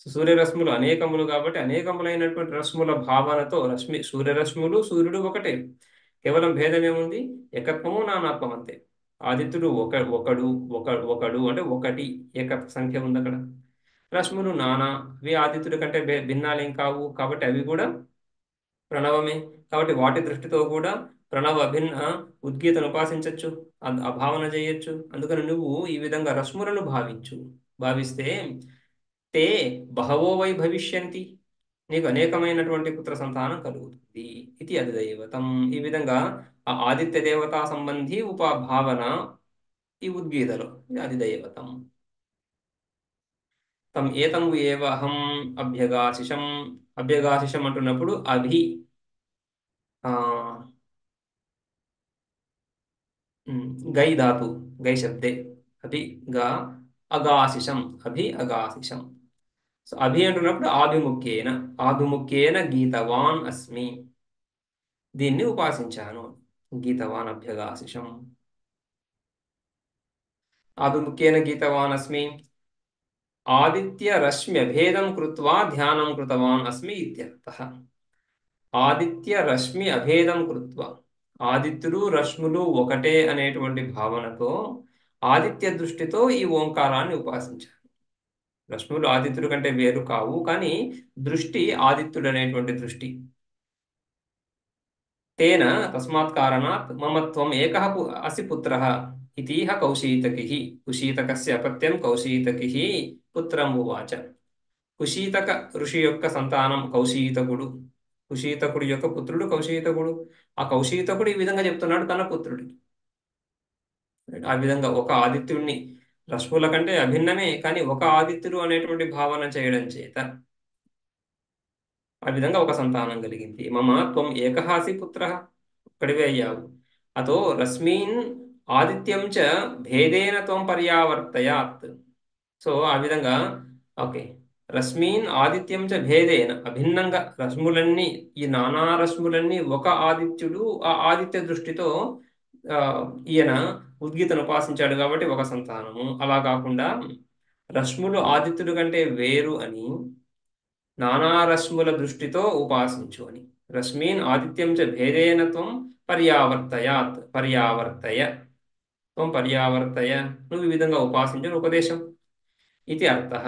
సూర్యరశ్ములు అనేకములు కాబట్టి అనేకములైనటువంటి రశ్ముల భావనతో సూర్యరశ్ములు సూర్యుడు ఒకటే, కేవలం భేదం ఏముంది? ఏకత్వము నానాత్వం అంతే. ఆదిత్యుడు ఒకడు అంటే ఒకటి, ఏక సంఖ్య ఉంది అక్కడ. రశ్ములు నానా, అవి ఆదిత్యుడి కంటే భిన్నాలేం కావు, కాబట్టి అవి కూడా ప్రణవమే. కాబట్టి వాటి దృష్టితో కూడా ప్రణవ అభిన్న ఉద్గీతను ఉపాసించవచ్చు, ఆ భావన చేయొచ్చు. అందుకని నువ్వు ఈ విధంగా రశ్ములను భావిస్తే తే బహవో వై భవిష్యంతి, నీకు అనేకమైనటువంటి పుత్ర సంతానం కలుగుతుంది. ఇది అధిదైవతం. ఈ విధంగా ఆ ఆదిత్య దేవతా సంబంధి భావన ఈ ఉద్గీతలో, ఇది అధిదైవతం. ఏతం ఏవ అహం అభ్యగాశిషం. అభ్యగాశిషం అంటున్నప్పుడు గై ధాతు, గై శబ్దే అభి గా అగాశిషం, అగాశిషం. సో అభి అంటున్నప్పుడు ఆభిముఖ్యేన గీతవాన్ అస్మి, దీన్ని ఉపాసించాను. గీతవాన్ అభ్యగాశిషం, ఆభిముఖ్యేన గీతవాన్ అస్మి, ఆదిత్య రశ్మ్య భేదం కృత్వా ధ్యానం కృతవాన్ అస్మి ఇత్యర్థః. ఆదిత్య రశ్మి అభేదం కృత్వ, ఆదిత్యులు రశ్ములు ఒకటే అనేటువంటి భావనతో ఆదిత్య దృష్టితో ఈ ఓంకారాన్ని ఉపాసించారు. రశ్ములు ఆదిత్యుడి కంటే వేరు కావు, కానీ దృష్టి ఆదిత్యుడు అనేటువంటి దృష్టి. తేన తస్మాత్ కారణాత్ మమ త్వం ఏకః అసి పుత్రః ఇతీహ కౌశీతకిః. కుశీతకస్య అపత్యం కౌశీతకిః పుత్రం ఉవాచ. కుశీతక ఋషి యొక్క సంతానం కౌశీతకుడు. కుశీతకుడి యొక్క పుత్రుడు కౌశీతకుడు. ఆ కౌశీతకుడు ఈ విధంగా చెప్తున్నాడు తన పుత్రుడికి. ఆ విధంగా ఒక ఆదిత్యుడిని, రశ్ముల కంటే అభిన్నమే కానీ ఒక ఆదిత్యుడు అనేటువంటి భావన చేయడం చేత ఆ విధంగా ఒక సంతానం కలిగింది. మమ త్వం ఏకహాసి పుత్ర, ఒక్కడివే అయ్యావు. అతో రశ్మీన్ ఆదిత్యం చ భేదేన త్వం పర్యావర్తయాత్. సో ఆ విధంగా ఓకే, రశ్మీన్ ఆదిత్యం చ భేదేన, అభిన్నంగా రశ్ములన్నీ, ఈ నానా రశ్ములన్నీ ఒక ఆదిత్యుడు, ఆ ఆదిత్య దృష్టితో ఆ, ఈయన ఉద్గీతను ఉపాసించాడు కాబట్టి ఒక సంతానము. అలా కాకుండా రశ్ములు ఆదిత్యుడి కంటే వేరు అని నానా రశ్ముల దృష్టితో ఉపాసించు అని. రశ్మీన్ ఆదిత్యం చ భేదేన త్వం పర్యావర్తయాత్, పర్యావర్తయ, త్వం పర్యావర్తయ, నువ్వు ఈ విధంగా ఉపాసించు ఉపదేశం. ఇది అర్థః,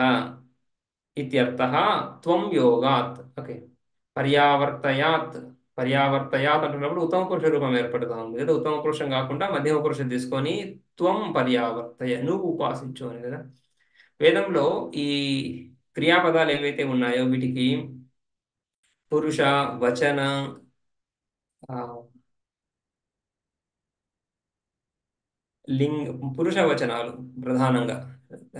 ఇత్యర్థః త్వం యోగాత్. ఓకే, పర్యావర్తయాత్, పర్యావర్తయాత్ అంటున్నప్పుడు ఉత్తమ పురుష రూపం ఏర్పడుతూ ఉంది కదా. ఉత్తమ పురుషం కాకుండా మధ్యమ పురుషం తీసుకొని త్వం పర్యావర్తయ, నువ్వు ఉపాసించు అని కదా. వేదంలో ఈ క్రియాపదాలు ఏవైతే ఉన్నాయో వీటికి పురుష, వచన, ఆ, లింగ, పురుష వచనాలు ప్రధానంగా.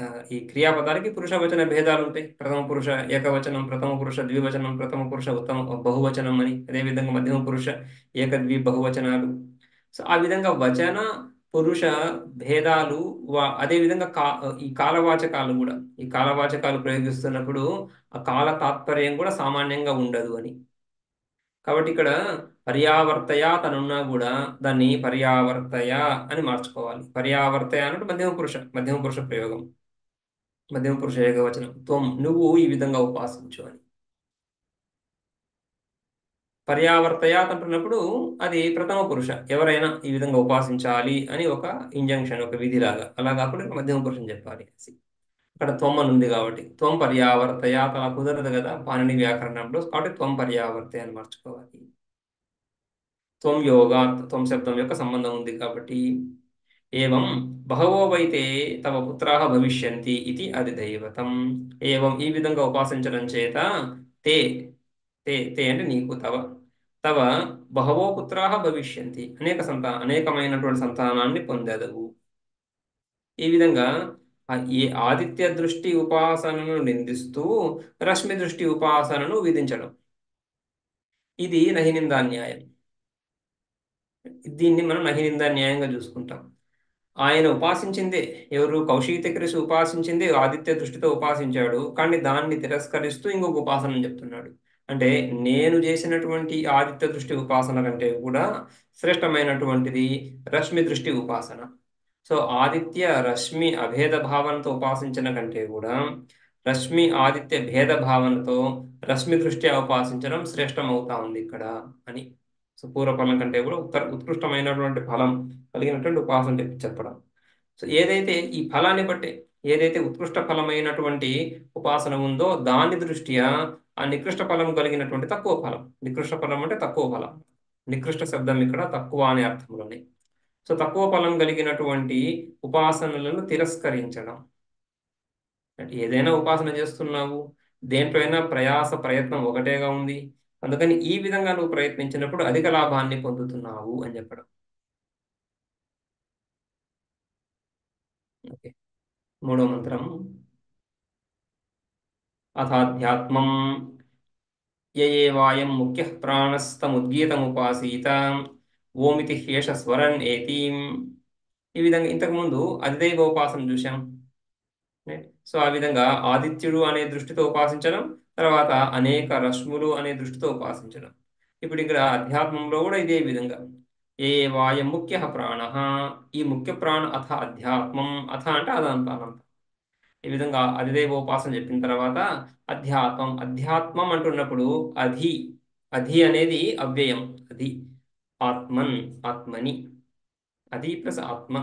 ఆ, ఈ క్రియాపదాలకి పురుష వచన భేదాలు ఉంటాయి. ప్రథమ పురుష ఏకవచనం, ప్రథమ పురుష ద్వివచనం, ప్రథమ పురుష ఉత్తమ బహువచనం అని, అదేవిధంగా మధ్యమ పురుష ఏకద్వి బహువచనాలు. సో ఆ విధంగా వచన పురుష భేదాలు, అదేవిధంగా ఈ కాలవాచకాలు కూడా, ఈ కాలవాచకాలు ప్రయోగిస్తున్నప్పుడు ఆ కాల తాత్పర్యం కూడా సామాన్యంగా ఉండదు అని. కాబట్టి ఇక్కడ పర్యావర్తయ తనున్నా కూడా దాన్ని పర్యావర్తయ అని మార్చుకోవాలి. పర్యావర్తయ అన్నట్టు మధ్యమ పురుష ప్రయోగం, మధ్యమ పురుష ఏకవచనం. త్వం, నువ్వు ఈ విధంగా ఉపాసించు అని. పర్యావర్తయాత్ అంటున్నప్పుడు అది ప్రథమ పురుష, ఎవరైనా ఈ విధంగా ఉపాసించాలి అని ఒక ఇంజంక్షన్, ఒక విధిలాగా. అలా కాకుండా ఇక్కడ మధ్యమ పురుషం చెప్పాలి. ఇక్కడ త్వం అని ఉంది కాబట్టి త్వం పర్యావర్తయాత్ అలా కుదరదు కదా పాణిని వ్యాకరణంలో, కాబట్టి త్వం పర్యావర్తయ అని మార్చుకోవాలి. త్వం యోగాత్, త్వం శబ్దం యొక్క సంబంధం ఉంది కాబట్టి. ఏవం బహవో వైతే తవ పుత్రాः భవిష్యంతి ఇది అధిదైవతం. ఏవం, ఈ విధంగా ఉపాసించడం చేత తే, తే తే అంటే నీకు, తవ, తవ బహవో పుత్రాः భవిష్యంతి, అనేకమైనటువంటి సంతానాన్ని పొందెదవు. ఈ విధంగా ఈ ఆదిత్య దృష్టి ఉపాసనను నిందిస్తూ రశ్మి దృష్టి ఉపాసనను విధించడం, ఇది నహినిందా న్యాయం. దీన్ని మనం నహినిందా న్యాయంగా చూసుకుంటాం. ఆయన ఉపాసించిందే, ఎవరు కౌశిక ఋషి ఉపాసించిందే ఆదిత్య దృష్టితో ఉపాసించాడు, కానీ దాన్ని తిరస్కరిస్తూ ఇంకొక ఉపాసన చెప్తున్నాడు. అంటే నేను చేసినటువంటి ఆదిత్య దృష్టి ఉపాసన కంటే కూడా శ్రేష్టమైనటువంటిది రశ్మి దృష్టి ఉపాసన. సో ఆదిత్య రశ్మి అభేద భావనతో ఉపాసించిన కంటే కూడా రశ్మి ఆదిత్య భేద భావనతో రశ్మి దృష్ట్యా ఉపాసించడం శ్రేష్టం అవుతా ఉంది ఇక్కడ అని. సో పూర్వఫలం కంటే కూడా ఉత్కృష్టమైనటువంటి ఫలం కలిగినటువంటి ఉపాసన చెప్పడం. సో ఏదైతే ఈ ఫలాన్ని బట్టి, ఏదైతే ఉత్కృష్ట ఫలమైనటువంటి ఉపాసన ఉందో దాని దృష్ట్యా ఆ నికృష్ట ఫలం కలిగినటువంటి తక్కువ ఫలం, నికృష్ట ఫలం అంటే తక్కువ ఫలం, నికృష్ట శబ్దం ఇక్కడ తక్కువ అనే అర్థంలోనే. సో తక్కువ ఫలం కలిగినటువంటి ఉపాసనలను తిరస్కరించడం. అంటే ఏదైనా ఉపాసన చేస్తున్నావు, దేంట్లో అయినా ప్రయత్నం ఒకటేగా ఉంది, అందుకని ఈ విధంగా నువ్వు ప్రయత్నించినప్పుడు అధిక లాభాన్ని పొందుతున్నావు అని చెప్పడం. ఓకే, మూడో మంత్రం. అథాధ్యాత్మం యయేవాయం ముఖ్య ప్రాణస్తముద్గీతముపాసీత ఓమితి హ్యేష స్వరన్ ఏతీం. ఈ విధంగా ఇంతకుముందు అధిదైవ ఉపాసన చూశాం. సో ఆ విధంగా ఆదిత్యుడు అనే దృష్టితో ఉపాసించడం, తర్వాత అనేక రశ్ములు అనే దృష్టితో ఉపాసించడం. ఇప్పుడు ఇక్కడ అధ్యాత్మంలో కూడా ఇదే విధంగా ఏ వాయం ముఖ్య ప్రాణ, ఈ ముఖ్య ప్రాణ అథ అధ్యాత్మం, అథ అంటే అదంతా అనంతం. ఈ విధంగా అధిదైవ ఉపాసన చెప్పిన తర్వాత అధ్యాత్మం, అధ్యాత్మం అంటున్నప్పుడు అధి అధి అనేది అవ్యయం. అధి ఆత్మన్, ఆత్మని, అధి ప్లస్ ఆత్మ,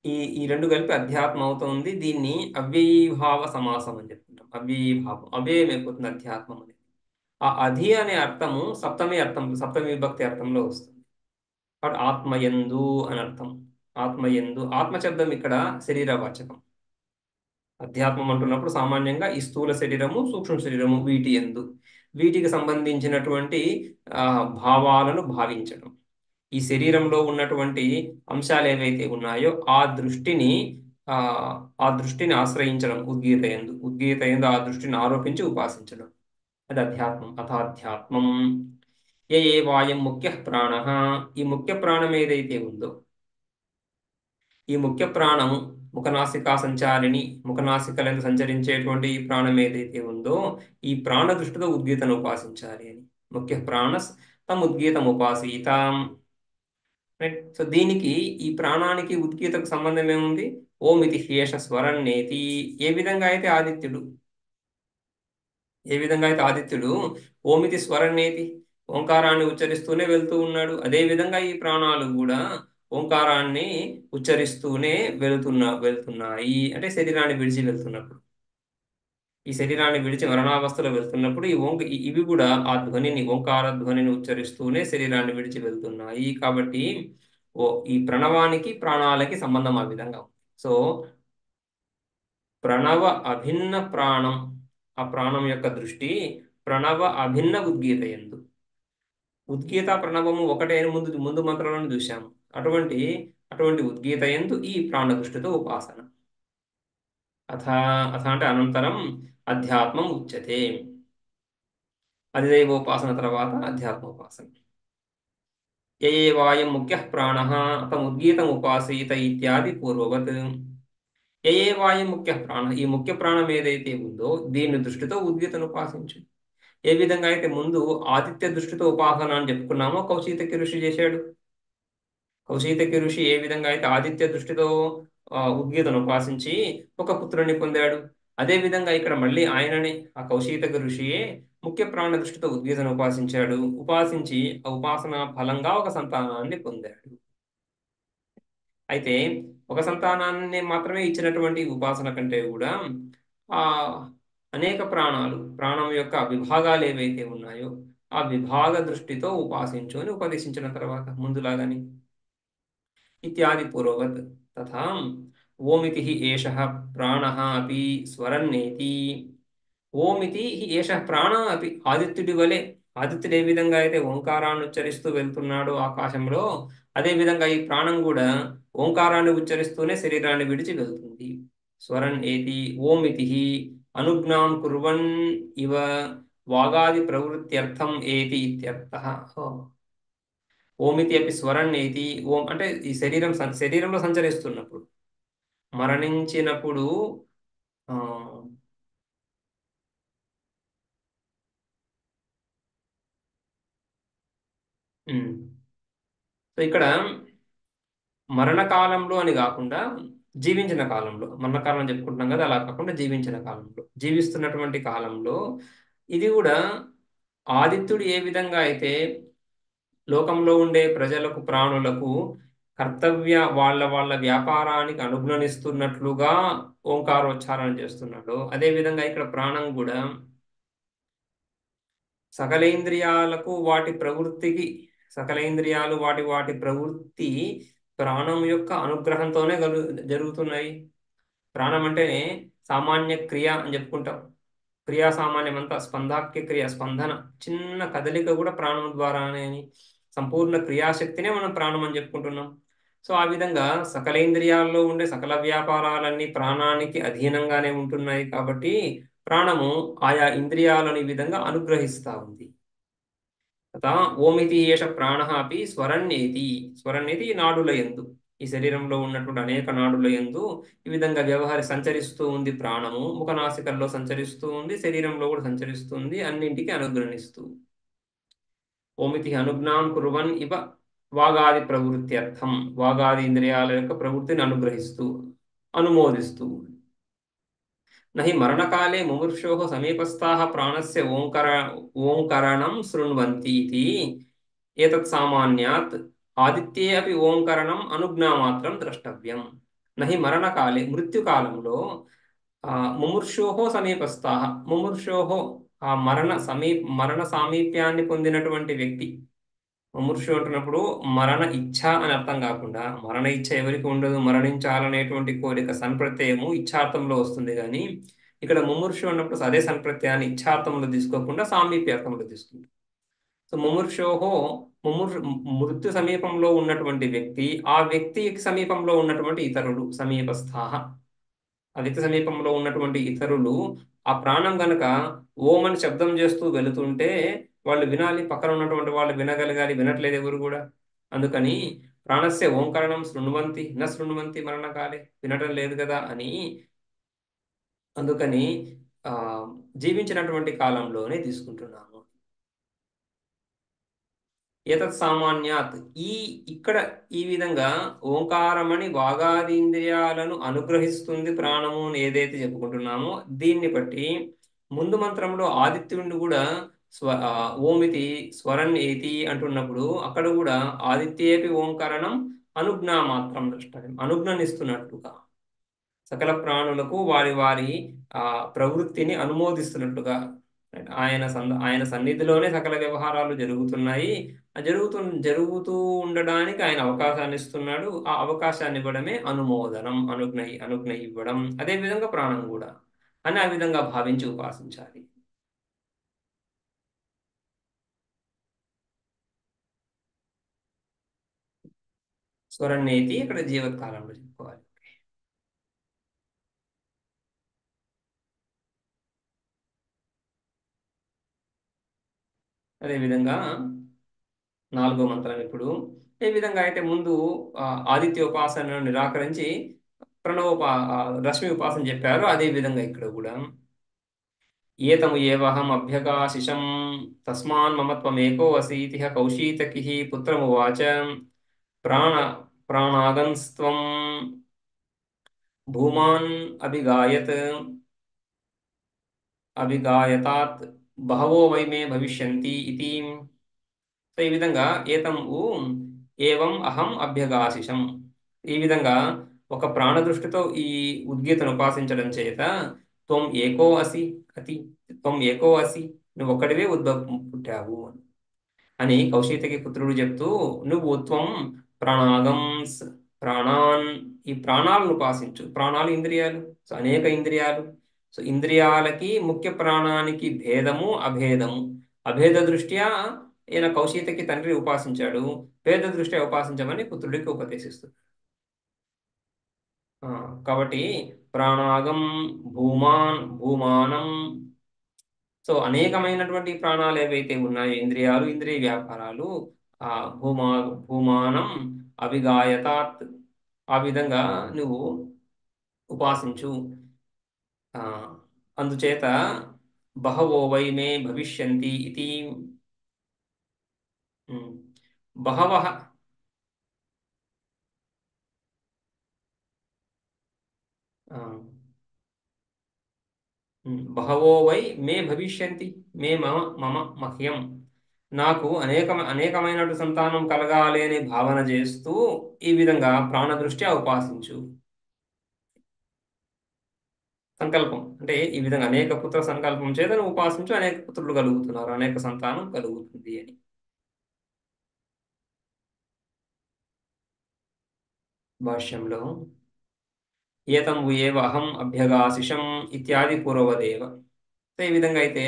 ఈ ఈ రెండు కలిపి అధ్యాత్మ అవుతుంది. దీన్ని అవ్యయీభావ సమాసం అని చెప్పుకుంటాం. అవ్యయీభావం అవ్యయం అయిపోతుంది అధ్యాత్మం అనేది. ఆ అధి అనే అర్థము సప్తమి అర్థం, సప్తమి విభక్తి అర్థంలో వస్తుంది. కాబట్టి ఆత్మయందు అని అర్థం. ఆత్మయందు, ఆత్మ శబ్దం ఇక్కడ శరీరవాచకం. అధ్యాత్మం అంటున్నప్పుడు సామాన్యంగా ఈ స్థూల శరీరము, సూక్ష్మ శరీరము, వీటి యందు, వీటికి సంబంధించినటువంటి భావాలను భావించడం. ఈ శరీరంలో ఉన్నటువంటి అంశాలు ఏవైతే ఉన్నాయో ఆ ఆ దృష్టిని ఆశ్రయించడం, ఉద్గీత యందు ఆ దృష్టిని ఆరోపించి ఉపాసించడం, అది అధ్యాత్మం. అథాధ్యాత్మం ఏ ఏ వాయం ముఖ్య ప్రాణ, ఈ ముఖ్య ప్రాణం ఏదైతే ఉందో, ఈ ముఖ్య ప్రాణము ముఖనాసికా సంచారిణి, ముఖనాసికలను సంచరించేటువంటి ఈ ప్రాణం ఏదైతే ఉందో, ఈ ప్రాణ దృష్టితో ఉద్గీతను ఉపాసించాలి అని. ముఖ్య ప్రాణస్ తమ్ ఉద్గీతం ఉపాసీతాం. రైట్. సో దీనికి, ఈ ప్రాణానికి ఉద్గీతకు సంబంధం ఏముంది? ఓమితి హ్యేష స్వరన్నేతి. ఏ విధంగా అయితే ఆదిత్యుడు ఓమితి స్వరన్నేతి, ఓంకారాన్ని ఉచ్చరిస్తూనే వెళ్తూ ఉన్నాడు, అదే విధంగా ఈ ప్రాణాలు కూడా ఓంకారాన్ని ఉచ్చరిస్తూనే వెళ్తున్నాయి. అంటే శరీరాన్ని విడిచి వెళ్తున్నప్పుడు, ఈ శరీరాన్ని విడిచి మరణావస్థలో వెళ్తున్నప్పుడు ఇవి కూడా ఆ ధ్వనిని, ఓంకార ధ్వనిని ఉచ్చరిస్తూనే శరీరాన్ని విడిచి వెళ్తున్నాయి. కాబట్టి ఈ ప్రణవానికి ప్రాణాలకి సంబంధం ఆ విధంగా ఉంది. సో ప్రణవ అభిన్న ప్రాణం, ఆ ప్రాణం యొక్క దృష్టి ప్రణవ అభిన్న ఉద్గీత యందు. ఉద్గీత ప్రణవము ఒకటే అని ముందు ముందు మంత్రంలో చూశాము. అటువంటి ఉద్గీత యందు ఈ ప్రాణ దృష్టితో ఉపాసన. అథ అథ అంటే అనంతరం అధ్యాత్మం ఉచ్యతే. అధిదైవోపాసన తర్వాత అధ్యాత్మోపాసన. ఏ ఏ వాయం ముఖ్య ప్రాణ తముద్గీతం ఉపాసీత ఇత్యాది పూర్వవత్. ఏ ఏ వాయం ముఖ్య ప్రాణ, ఈ ముఖ్య ప్రాణం ఏదైతే ఉందో దీని దృష్టితో ఉద్గీతను ఉపాసించు. ఏ విధంగా అయితే ముందు ఆదిత్య దృష్టితో ఉపాసన అని చెప్పుకున్నామో కౌశితకి ఋషి చేశాడు. కౌశితకి ఋషి ఏ విధంగా అయితే ఆదిత్య దృష్టితో ఉద్గీతను ఉపాసించి ఒక పుత్రుని పొందాడు, అదే విధంగా ఇక్కడ మళ్ళీ ఆయననే, ఆ కౌశితక ఋషియే ముఖ్య ప్రాణ దృష్టితో ఉద్గీతను ఉపాసించాడు. ఉపాసించి ఆ ఉపాసన ఫలంగా ఒక సంతానాన్ని పొందాడు. అయితే ఒక సంతానాన్ని మాత్రమే ఇచ్చినటువంటి ఉపాసన కంటే కూడా ఆ అనేక ప్రాణం యొక్క విభాగాలు ఏవైతే ఉన్నాయో ఆ విభాగ దృష్టితో ఉపాసించు అని ఉపదేశించిన తర్వాత ముందులాగాని ఇత్యాది పూర్వవత్. తథా ఓమితి హి ఏషః ప్రాణః అపి స్వరన్నేతి. ఓమితి హి ఏషః ప్రాణ అపి, ఆదిత్యుడి వలె, ఆదిత్యుడు ఏ విధంగా అయితే ఓంకారాన్ని ఉచ్చరిస్తూ వెళ్తున్నాడో ఆకాశంలో, అదే విధంగా ఈ ప్రాణం కూడా ఓంకారాన్ని ఉచ్చరిస్తూనే శరీరాన్ని విడిచి వెళ్తుంది. స్వరన్ ఏతి ఓమితి అనుజ్ఞాం కుర్వన్ ఇవ వాగాది ప్రవృత్త్యర్థం ఏతి ఇత్యర్థః. ఓమితి అపి స్వరన్ ఏతి. ఓం అంటే ఈ శరీరంలో సంచరిస్తున్నప్పుడు, మరణించినప్పుడు ఆ, ఉమ్. సో ఇక్కడ మరణకాలంలో అని కాకుండా జీవించిన కాలంలో, మరణకాలం చెప్పుకుంటున్నాం కదా, అలా కాకుండా జీవించిన కాలంలో, జీవిస్తున్నటువంటి కాలంలో ఇది కూడా ఆదిత్యుడు ఏ విధంగా అయితే లోకంలో ఉండే ప్రజలకు, ప్రాణులకు వాళ్ళ వ్యాపారానికి అనుజ్ఞనిస్తున్నట్లుగా ఓంకారోచ్చారణ చేస్తున్నాడో, అదే విధంగా ఇక్కడ ప్రాణం కూడా సకలేంద్రియాలకు వాటి ప్రవృత్తికి, సకలేంద్రియాలు వాటి వాటి ప్రవృత్తి ప్రాణం యొక్క అనుగ్రహంతోనే జరుగుతున్నాయి. ప్రాణం అంటేనే సామాన్య క్రియ అని చెప్పుకుంటాం. క్రియా సామాన్యం అంతా స్పందాఖ్య క్రియ, స్పందన, చిన్న కదలిక కూడా ప్రాణం ద్వారానే అని, సంపూర్ణ క్రియాశక్తినే మనం ప్రాణం అని చెప్పుకుంటున్నాం. సో ఆ విధంగా సకలేంద్రియాల్లో ఉండే సకల వ్యాపారాలన్నీ ప్రాణానికి అధీనంగానే ఉంటున్నాయి. కాబట్టి ప్రాణము ఆయా ఇంద్రియాలను ఈ విధంగా అనుగ్రహిస్తూ ఉంది. తథా ఓమితి ఏష ప్రాణ అపి స్వరన్నేతి. స్వరన్నేతి ఈ నాడుల యందు, ఈ శరీరంలో ఉన్నటువంటి అనేక నాడుల యందు ఈ విధంగా సంచరిస్తూ ఉంది ప్రాణము. ముఖనాసికల్లో సంచరిస్తూ ఉంది, శరీరంలో కూడా సంచరిస్తుంది, అన్నింటికి అనుగ్రహిస్తూ. ఓమితి అనుజ్ఞాం కుర్వన్ ఇవ వాగాది ప్రవృత్త్యర్థం, వాగాది ఇంద్రియాల యొక్క ప్రవృత్తిని అనుగ్రహిస్తూ, అనుమోదిస్తూ. నహి మరణకాలే ముముర్షోః సమీపస్థాః ప్రాణస్య ఓంకరణం శృణ్వంతి ఇతి ఏతత్ సామాన్యాత్ ఆదిత్యే అపి ఓంకరణం అనుజ్ఞామాత్రం ద్రష్టవ్యం. నహి మరణకాలే మృత్యుకాలంలో ముముర్షోః సమీపస్థాః ముముర్షోః ఆ మరణ సామీప్యాన్ని పొందినటువంటి వ్యక్తి. ముముర్షు అంటున్నప్పుడు మరణ ఇచ్ఛ అని అర్థం కాకుండా, మరణ ఇచ్ఛ ఎవరికి ఉండదు, మరణించాలనేటువంటి కోరిక సన్ప్రత్యయము ఇచ్ఛార్థంలో వస్తుంది కానీ ఇక్కడ ముముర్షు అన్నప్పుడు అదే సన్ప్రత్యయాన్ని ఇచ్ఛార్థంలో తీసుకోకుండా సామీప్యార్థంలో తీసుకుంటాం. సో ముముర్షోహో మృత్యు సమీపంలో ఉన్నటువంటి వ్యక్తి, ఆ వ్యక్తికి సమీపంలో ఉన్నటువంటి ఇతరులు సమీపస్థాహ, ఆ వ్యక్తి సమీపంలో ఉన్నటువంటి ఇతరులు ఆ ప్రాణం గనక ఓమని శబ్దం చేస్తూ వెళుతుంటే వాళ్ళు వినాలి, పక్కన ఉన్నటువంటి వాళ్ళు వినగలగాలి, వినట్లేదు ఎవరు కూడా. అందుకని ప్రాణస్య ఓంకరణం శృణ్వంతి న శృణ్వంతి మరణకాలే, వినటం లేదు కదా అని. అందుకని ఆ జీవించినటువంటి కాలంలోనే తీసుకుంటున్నాము. ఏతత్ సామాన్యాత్ ఇక్కడ ఈ విధంగా ఓంకారమని వాగాదీంద్రియాలను అనుగ్రహిస్తుంది ప్రాణము అని ఏదైతే చెప్పుకుంటున్నామో దీన్ని బట్టి ముందు మంత్రంలో ఆదిత్యుడిని కూడా ఓమితి స్వరన్ ఏతి అంటున్నప్పుడు అక్కడ కూడా ఆదిత్యేపి ఓంకరణం అనుజ్ఞా మాత్రం ద్రష్టవ్యం, అనుజ్ఞనిస్తున్నట్టుగా సకల ప్రాణులకు వారి వారి ప్రవృత్తిని అనుమోదిస్తున్నట్టుగా. ఆయన సన్నిధిలోనే సకల వ్యవహారాలు జరుగుతున్నాయి. జరుగుతూ ఉండడానికి ఆయన అవకాశాన్ని ఇస్తున్నాడు. ఆ అవకాశాన్ని ఇవ్వడమే అనుమోదనం, అనుజ్ఞ ఇవ్వడం. అదే విధంగా ప్రాణం కూడా అని ఆ విధంగా భావించి ఉపాసించాలి. స్వరణేతి ఇక్కడ జీవత్కాలంలో చెప్పుకోవాలి. అదేవిధంగా 4వ మంత్రం ఇప్పుడు ఏ విధంగా అయితే ముందు ఆదిత్య ఉపాసనను నిరాకరించి రశ్మి ఉపాసన చెప్పారో అదే విధంగా ఇక్కడ కూడా ఏతము ఏవహం అభ్యగాశిషం తస్మాన్ మమత్వమేకో అసీతి కౌశీతకిః పుత్రమువాచ ప్రాణాగంస్త్వం భూమాన్ అభిగాయతాత్ బహవో వై మే భవిష్యంతి ఇతి. సో ఈ విధంగా ఏవం అహం అభ్యగాశిషం, ఈ విధంగా ఒక ప్రాణ దృష్టితో ఈ ఉద్గీతను ఉపాసించడం చేత త్వం ఏకో అసి నువ్వు ఒక్కడివే పుట్టావు అని కౌశితకి పుత్రుడు చెప్తూ, త్వం ప్రాణాగంస్ ప్రాణాన్, ఈ ప్రాణాలను ఉపాసించు. ప్రాణాలు ఇంద్రియాలు, సో అనేక ఇంద్రియాలు. సో ఇంద్రియాలకి ముఖ్య ప్రాణానికి భేదము అభేదము. అభేద దృష్ట్యా ఈయన కౌశితకి తండ్రి ఉపాసించాడు, భేద దృష్ట్యా ఉపాసించమని పుత్రుడికి ఉపదేశిస్తుంది. కాబట్టి ప్రాణాగం భూమానం, సో అనేకమైనటువంటి ప్రాణాలు ఏవైతే ఉన్నాయో ఇంద్రియాలు, ఇంద్రియ వ్యాపారాలు, ఆ భూమానం అవిగాయతాత్, ఆ విధంగా నువ్వు ఉపాసించు. అందుచేత బహవో వై మే భవిష్యంతి ఇది. బహవః బహవో వై మే భవిష్యంతి, మే మమ మహ్యం, నాకు అనేకమైన సంతానం కలగాలి అని భావన చేస్తూ ఈ విధంగా ప్రాణదృష్ట్యా ఉపాసించు. సంకల్పం అంటే ఈ విధంగా అనేక పుత్ర సంకల్పం చేత నువ్వు ఉపాసించు, అనేక పుత్రులు కలుగుతున్నారు, అనేక సంతానం కలుగుతుంది అని. భాష్యంలో ఏతం ఏవ అహం అభ్యగాశిషం ఇత్యాది పూర్వదేవ. ఈ విధంగా అయితే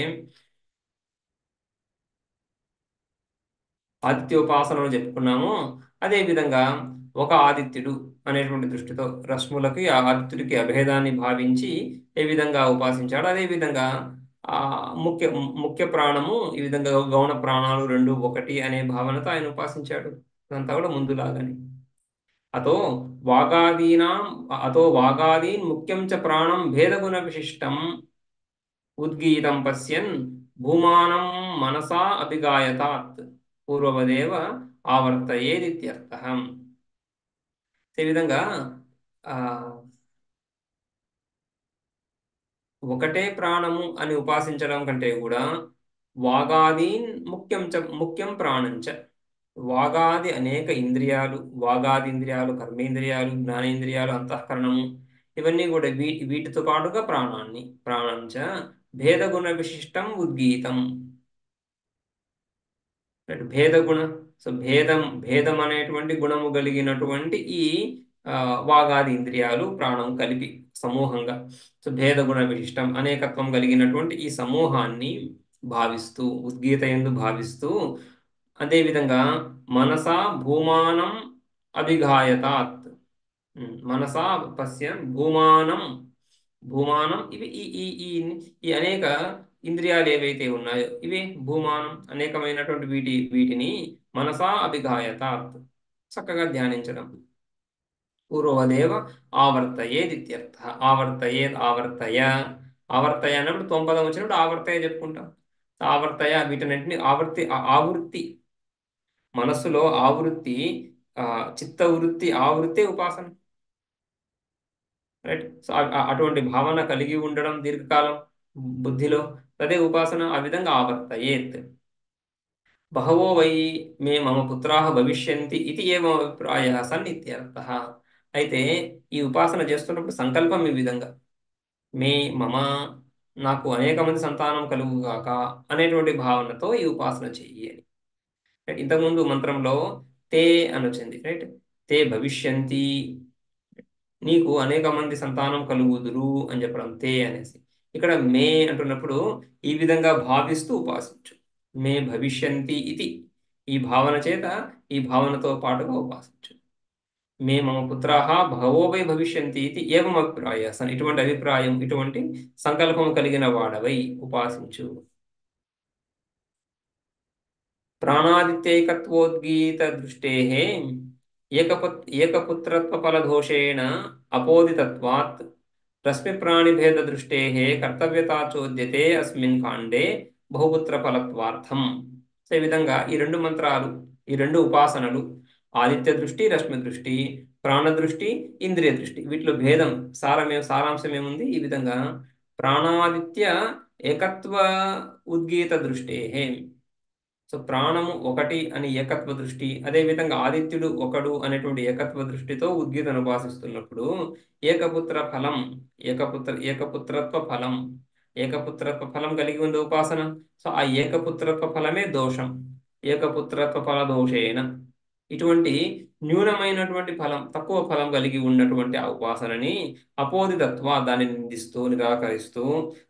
ఆదిత్యోపాసనలు చెప్పుకున్నాము. అదే విధంగా ఒక ఆదిత్యుడు అనేటువంటి దృష్టితో రశ్ములకి ఆ ఆదిత్యుడికి అభేదాన్ని భావించి ఏ విధంగా ఉపాసించాడు, అదే విధంగా ఆ ముఖ్య ప్రాణము ఈ విధంగా గౌణ ప్రాణాలు రెండు ఒకటి అనే భావనతో ఆయన ఉపాసించాడు. అదంతా కూడా ముందులాగానే. అతో వాగాదీన్ ముఖ్యం చ ప్రాణం భేదగుణ విశిష్టం ఉద్గీతం పశ్యన్ భూమానం మనసా అభిగాయతాత్ పూర్వవదేవ ఆవర్తయేదిత్యర్థః. ఈ విధంగా ఒకటే ప్రాణము అని ఉపాసించడం కంటే కూడా వాగాదీన్ ముఖ్యం ప్రాణంచ. వాగాది అనేక ఇంద్రియాలు, వాగాది ఇంద్రియాలు, కర్మేంద్రియాలు, జ్ఞానేంద్రియాలు, అంతఃకరణము, ఇవన్నీ కూడా వీటితో పాటుగా ప్రాణంచ భేదగుణ విశిష్టం ఉద్గీతం. భేదగుణ, సో భేదం అనేటువంటి గుణము కలిగినటువంటి ఈ వాగాది ఇంద్రియాలు ప్రాణం కలిపి సమూహంగా, సో భేదగుణ విశిష్టం అనేకత్వం కలిగినటువంటి ఈ సమూహాన్ని భావిస్తూ, ఉద్గీత యందు భావిస్తూ, అదేవిధంగా మనసా భూమానం అభిఘాయతాత్. మనసా పశ్య భూమానం. భూమానం ఇవి ఈ ఈ ఈ ఈ అనేక ఇంద్రియాలు ఏవైతే ఉన్నాయో ఇవి భూమానం, అనేకమైనటువంటి వీటిని మనసా అభిగాయతాత్ చక్కగా ధ్యానించడం. పూర్వదేవ ఆవర్తయేదిత్యర్థ. ఆవర్తయ అన్నప్పుడు తొంపదం వచ్చినప్పుడు ఆవర్తయ చెప్పుకుంటాం. ఆవర్తయ వీటన్నింటిని ఆవృత్తి, మనస్సులో ఆవృత్తి, చిత్త వృత్తి ఆవృత్తి ఉపాసన. రైట్. సో అటువంటి భావన కలిగి ఉండడం దీర్ఘకాలం బుద్ధిలో, అదే ఉపాసన. ఆ విధంగా ఆవర్తయేత్. బహవో వై మే మమ పుత్రాः భవిష్యంతి ఇది ఏమో అభిప్రాయ సన్ ఇత్యర్థః. అయితే ఈ ఉపాసన చేస్తున్నప్పుడు సంకల్పం ఈ విధంగా, మే మమ, నాకు అనేక మంది సంతానం కలుగుగాక అనేటువంటి భావనతో ఈ ఉపాసన చెయ్యి అని. రైట్. ఇంతకుముందు మంత్రంలో తే అని వచ్చింది. రైట్. తే భవిష్యంతి, నీకు అనేక మంది సంతానం కలుగుదురు అని చెప్పడం తే అనేసి. ఇక్కడ మే అంటున్నప్పుడు ఈ విధంగా భావిస్తూ ఉపాసించు. మే భవిష్యంతి ఇది, ఈ భావన చేత, ఈ భావనతో పాటుగా ఉపాసించు. మే మమ పుత్రాः బహవో వై భవిష్యంతి ఇది ఏవం అభిప్రాయ సన్. ఇటువంటి అభిప్రాయం, ఇటువంటి సంకల్పం కలిగిన వాడవై ఉపాసించు. ప్రాణాదిత్యైకత్వోద్గీత దృష్టేః ఏకపుత్రత్వఫలదోషేణ అపోదితత్వాత్ రశ్మిప్రాణిభేద దృష్టేః కర్తవ్యతా చోద్యతే అస్మిన్ కాండే బహుపుత్రఫలత్వార్థం. సో ఈ విధంగా ఈ రెండు మంత్రాలు, ఈ రెండు ఉపాసనలు, ఆదిత్య దృష్టి, రశ్మి దృష్టి, ప్రాణ దృష్టి, ఇంద్రియ దృష్టి, వీటిలో భేదం సారాంశం ఏముంది? ఈ విధంగా ప్రాణాదిత్య ఏకత్వ ఉద్గీత దృష్టే, సో ప్రాణము ఒకటి అని ఏకత్వ దృష్టి, అదేవిధంగా ఆదిత్యుడు ఒకడు అనేటువంటి ఏకత్వ దృష్టితో ఉద్గీతను ఉపాసిస్తున్నప్పుడు ఏకపుత్ర ఫలం, ఏకపుత్రత్వ ఫలం, ఏకపుత్రత్వ ఫలం కలిగి ఉంది ఉపాసన. సో ఆ ఏకపుత్రత్వ ఫలమే దోషం. ఏకపుత్రత్వ ఫల దోషేన, ఇటువంటి న్యూనమైనటువంటి ఫలం, తక్కువ ఫలం కలిగి ఉన్నటువంటి ఆ ఉపాసనని అపోదితత్వ, దాన్ని నిందిస్తూ, నిరాకరిస్తూ,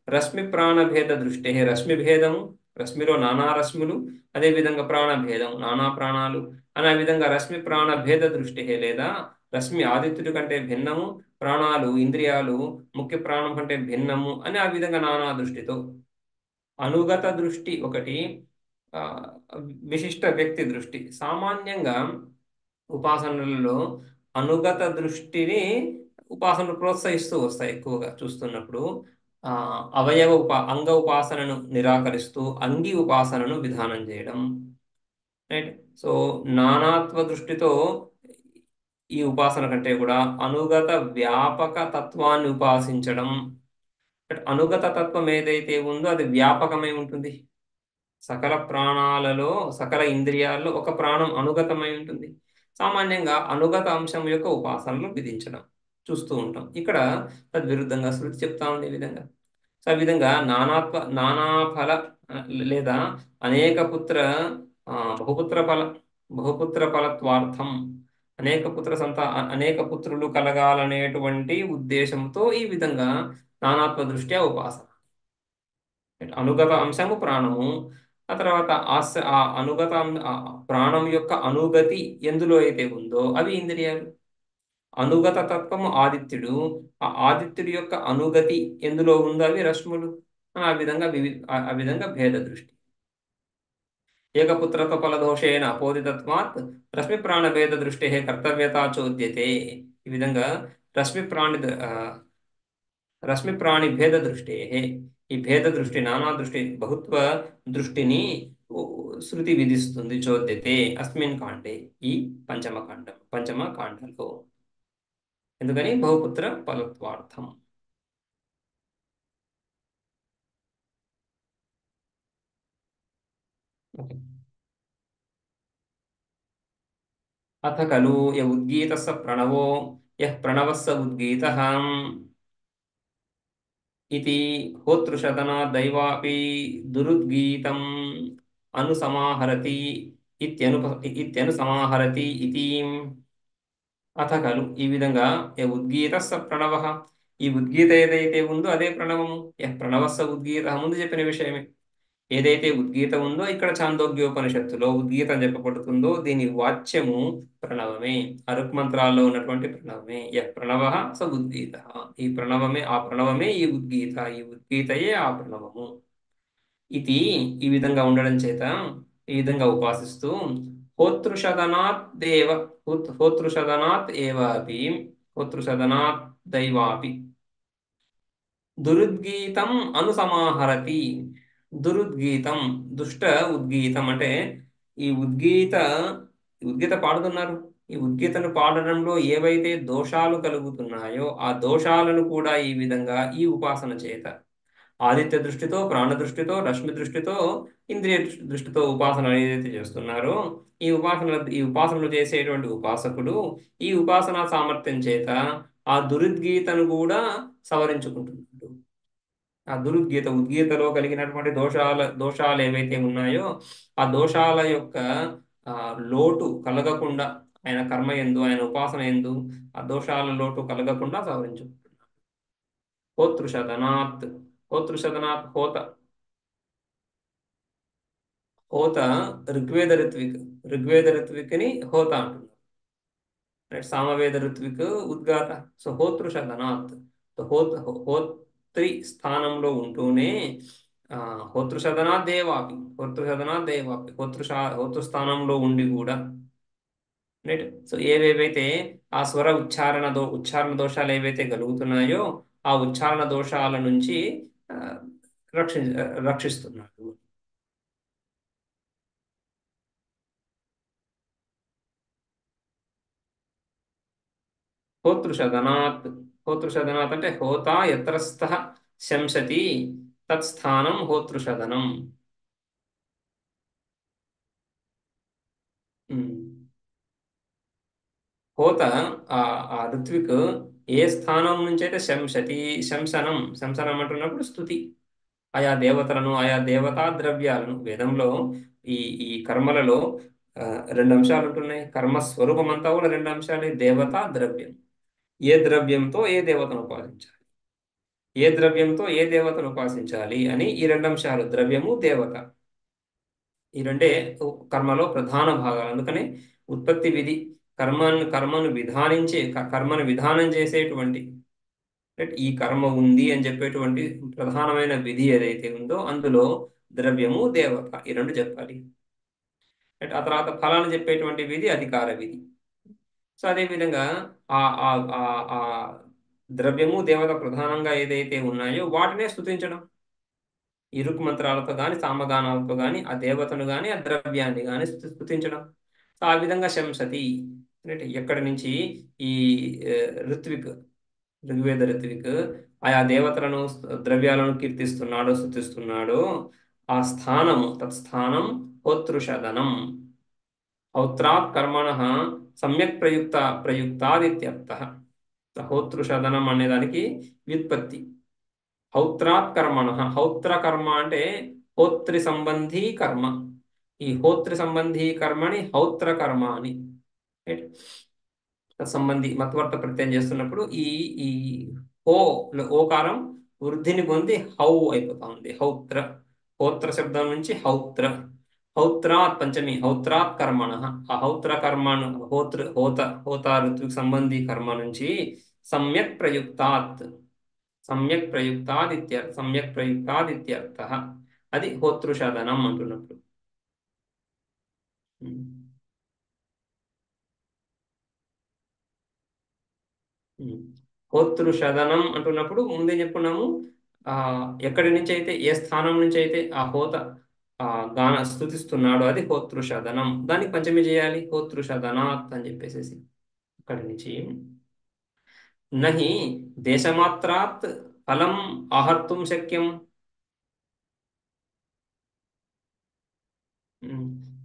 రశ్మి ప్రాణభేద దృష్టి, రశ్మి భేదము, రశ్మిలో నానా రశ్ములు, అదేవిధంగా ప్రాణభేదం, నానా ప్రాణాలు అనే విధంగా రశ్మి ప్రాణ భేద దృష్టి, లేదా రశ్మి ఆదిత్యుడి కంటే భిన్నము, ప్రాణాలు ఇంద్రియాలు ముఖ్య ప్రాణం కంటే భిన్నము అని ఆ విధంగా నానా దృష్టితో. అనుగత దృష్టి ఒకటి, ఆ, విశిష్ట వ్యక్తి దృష్టి. సామాన్యంగా ఉపాసనలలో అనుగత దృష్టిని ఉపాసనలు ప్రోత్సహిస్తూ వస్తాయి. ఎక్కువగా చూస్తున్నప్పుడు అంగ ఉపాసనను నిరాకరిస్తూ అంగి ఉపాసనను విధానం చేయడం. రైట్. సో నానాత్వ దృష్టితో ఈ ఉపాసన కంటే కూడా అనుగత వ్యాపక తత్వాన్ని ఉపాసించడం. అనుగత తత్వం ఏదైతే ఉందో అది వ్యాపకమై ఉంటుంది. సకల ప్రాణాలలో, సకల ఇంద్రియాల్లో ఒక ప్రాణం అనుగతమై ఉంటుంది. సామాన్యంగా అనుగత అంశం యొక్క ఉపాసనలు విధించడం చూస్తూ ఉంటాం. ఇక్కడ తద్విరుద్ధంగా శృతి చెప్తా ఉంది ఈ విధంగా. సో ఆ విధంగా నానాఫల లేదా అనేక పుత్ర బహుపుత్ర ఫలత్వార్థం, అనేక పుత్రులు కలగాలనేటువంటి ఉద్దేశంతో ఈ విధంగా నానాత్వ దృష్ట్యా ఉపాసన. అనుగత అంశము ప్రాణము, ఆ తర్వాత ఆ అనుగత ప్రాణం యొక్క అనుగతి ఎందులో అయితే ఉందో అవి ఇంద్రియాలు. అనుగత తత్వము ఆదిత్యుడు, ఆ ఆదిత్యుడి యొక్క అనుగతి ఎందులో ఉందో అవి రశ్ములు. ఆ విధంగా భేద దృష్టి. ఏకపుత్రత్వ ఫలదోషేణ అపోదితత్వాత్ రశ్మి ప్రాణభేద దృష్టి కర్తవ్యతా చోద్యతే. ఈ విధంగా రశ్మి ప్రాణి భేద దృష్టి, ఈ భేద దృష్టి, నానా దృష్టి, బహుత్వ దృష్టిని శృతి విధిస్తుంది. చోద్యతే అస్మిన్ కాండే, ఈ పంచమ కాండలో. ఎందుకని? బహుపుత్ర ఫలత్వార్థం. ఓకే. అథ ఖలు య ఉద్గీతः స ప్రణవో యః ప్రణవः స ఉద్గీతः इति होतृशतनाद्दैवापि दुरुद्गीतम् अनुसमाहरति इत्यनुसमाहरति इति అథ ఖలు ఈ విధంగా ఉద్గీత స ప్రణవ, ఈ ఉద్గీత ఏదైతే ఉందో అదే ప్రణవము. ప్రణవస్స ఉద్గీత ముందు చెప్పిన విషయమే. ఏదైతే ఉద్గీత ఉందో ఇక్కడ చాందోగ్యోపనిషత్తులో ఉద్గీతం చెప్పబడుతుందో దీని వాచ్యము ప్రణవమే, అరుక్ మంత్రాల్లో ఉన్నటువంటి ప్రణవమే. ప్రణవ స ఉద్గీత, ఈ ప్రణవమే ఆ ప్రణవమే ఈ ఉద్గీత, ఈ ఉద్గీతయే ఆ ప్రణవము. ఇది ఈ విధంగా ఉండడం చేత, ఈ విధంగా ఉపాసిస్తూ హోతృషదనాత్ దేవ హోతృషదనాత్ ఏవాపి హోతృషదనాత్ దైవాపి దురుద్గీతం అనుసమాహరతి. దురుద్గీతం, దుష్ట ఉద్గీతం అంటే ఈ ఉద్గీత పాడుతున్నారు. ఈ ఉద్గీతను పాడడంలో ఏవైతే దోషాలు కలుగుతున్నాయో ఆ దోషాలను కూడా ఈ విధంగా ఈ ఉపాసన చేత ఆదిత్య దృష్టితో, ప్రాణ దృష్టితో, రశ్మి దృష్టితో, ఇంద్రియ దృష్టితో ఉపాసన ఏదైతే చేస్తున్నారో ఈ ఉపాసనలు చేసేటువంటి ఉపాసకుడు ఈ ఉపాసనా సామర్థ్యం చేత ఆ దురుద్గీతను కూడా సవరించుకుంటున్నాడు. ఆ ఉద్గీతలో కలిగినటువంటి దోషాలు ఏవైతే ఉన్నాయో ఆ దోషాల యొక్క ఆ, లోటు కలగకుండా ఆయన కర్మ యందు, ఆయన ఉపాసన యందు ఆ దోషాల లోటు కలగకుండా సవరించుకుంటున్నాడు. హోతృషదనాత్, హోతృషదనాత్ హోత, హోత ఋగ్వేద ఋత్విక్, ఋగ్వేద ఋత్విక్ని హోత అంటున్నారు. రైట్, సామవేద ఋత్విక్ ఉద్గాత. సో హోతృషదనాత్, సో హోత్రి స్థానంలో ఉంటూనే హోతృషదనాత్ దేవాపి హోతృస్థానంలో ఉండి కూడా, రైట్. సో ఏవేవైతే ఆ స్వర ఉచ్చారణ దోషాలు ఏవైతే కలుగుతున్నాయో ఆ ఉచ్చారణ దోషాల నుంచి ఆ, రక్షి రక్షిస్తున్నాడు. హోతృషదనాత్, హోతృషదనాత్ అంటే హోత ఎత్ర స్థః శంసతి తత్స్థానం హోతృషదనం. ఉమ్. హోత ఆ ఆ ఋత్విక్ ఏ స్థానం నుంచి అయితే శంసతి, శంసనం అంటున్నప్పుడు స్తుతి, ఆయా దేవతలను, ఆయా దేవతా ద్రవ్యాలను. వేదంలో ఈ ఈ కర్మలలో ఆ, రెండు అంశాలు ఉంటున్నాయి. కర్మ స్వరూపం అంతా కూడా రెండు అంశాలే, దేవత ద్రవ్యం. ఏ ద్రవ్యంతో ఏ దేవతను ఉపాసించాలి, ఏ ద్రవ్యంతో ఏ దేవతను ఉపాసించాలి అని ఈ రెండు అంశాలు, ద్రవ్యము దేవత, ఈ రెండే కర్మలో ప్రధాన భాగాలు. అందుకని ఉత్పత్తి విధి, కర్మను విధానం చేసేటువంటి, right, ఈ కర్మ ఉంది అని చెప్పేటువంటి ప్రధానమైన విధి ఏదైతే ఉందో అందులో ద్రవ్యము దేవత ఈ రెండు చెప్పాలి. రైట్, ఆ తర్వాత ఫలాన్ని చెప్పేటువంటి విధి అధికార విధి. సో అదేవిధంగా ఆ ఆ ఆ ఆ ద్రవ్యము దేవత ప్రధానంగా ఏదైతే ఉన్నాయో వాటినే స్తుతించడం, ఇరుకు మంత్రాలతో కానీ సామగానాలతో కానీ ఆ దేవతను కానీ ఆ ద్రవ్యాన్ని కానీ స్తుతించడం. సో ఆ విధంగా శంసతి, రైట్, ఎక్కడి నుంచి ఈ ఆ, ఋత్విక్ ఋగ్వేద ఋత్విక్ ఆయా దేవతలను ద్రవ్యాలను కీర్తిస్తున్నాడో స్తుతిస్తున్నాడో ఆ స్థానము, తత్స్థానం హోతృషదనం. హౌత్రాత్ కర్మణ సమ్యక్ ప్రయుక్తాదిత్యర్థ. హోతృషదనం అనే దానికి వ్యుత్పత్తి హౌత్రాత్ కర్మణ. హౌత్ర కర్మ అంటే హోత్రి సంబంధీ కర్మ. ఈ హోత్రి సంబంధీ కర్మని హౌత్ర కర్మ అని, రైట్. సంబంధి మధ్యవర్త ప్రత్యయం చేస్తున్నప్పుడు ఈ ఈ హో ఓకారం వృద్ధిని పొంది హౌ అయిపోతా ఉంది. హౌత్ర, హోత్ర శబ్దం నుంచి హౌత్ర, హౌత్రాత్ పంచమి, హౌత్రాత్ కర్మణ. ఆ హౌత్ర కర్మను హోత ఋతువుకి సంబంధి కర్మ నుంచి సమ్యక్ ప్రయుక్తాత్, సమ్యక్ ప్రయుక్తాదిత్యర్థ. అది హోతృషదనం అంటున్నప్పుడు. హోతృషదనం అంటున్నప్పుడు ముందే చెప్పుకున్నాము. ఆ ఎక్కడి నుంచి అయితే, ఏ స్థానం నుంచి అయితే ఆ హోత ఆ గాన స్థుతిస్తున్నాడో అది హోతృషదనం. దానికి పంచమి చేయాలి, హోతృషదనాత్ అని చెప్పేసేసి. అక్కడి నుంచి నహి దేశమాత్రాత్ ఫలం ఆహర్తుం శక్యం.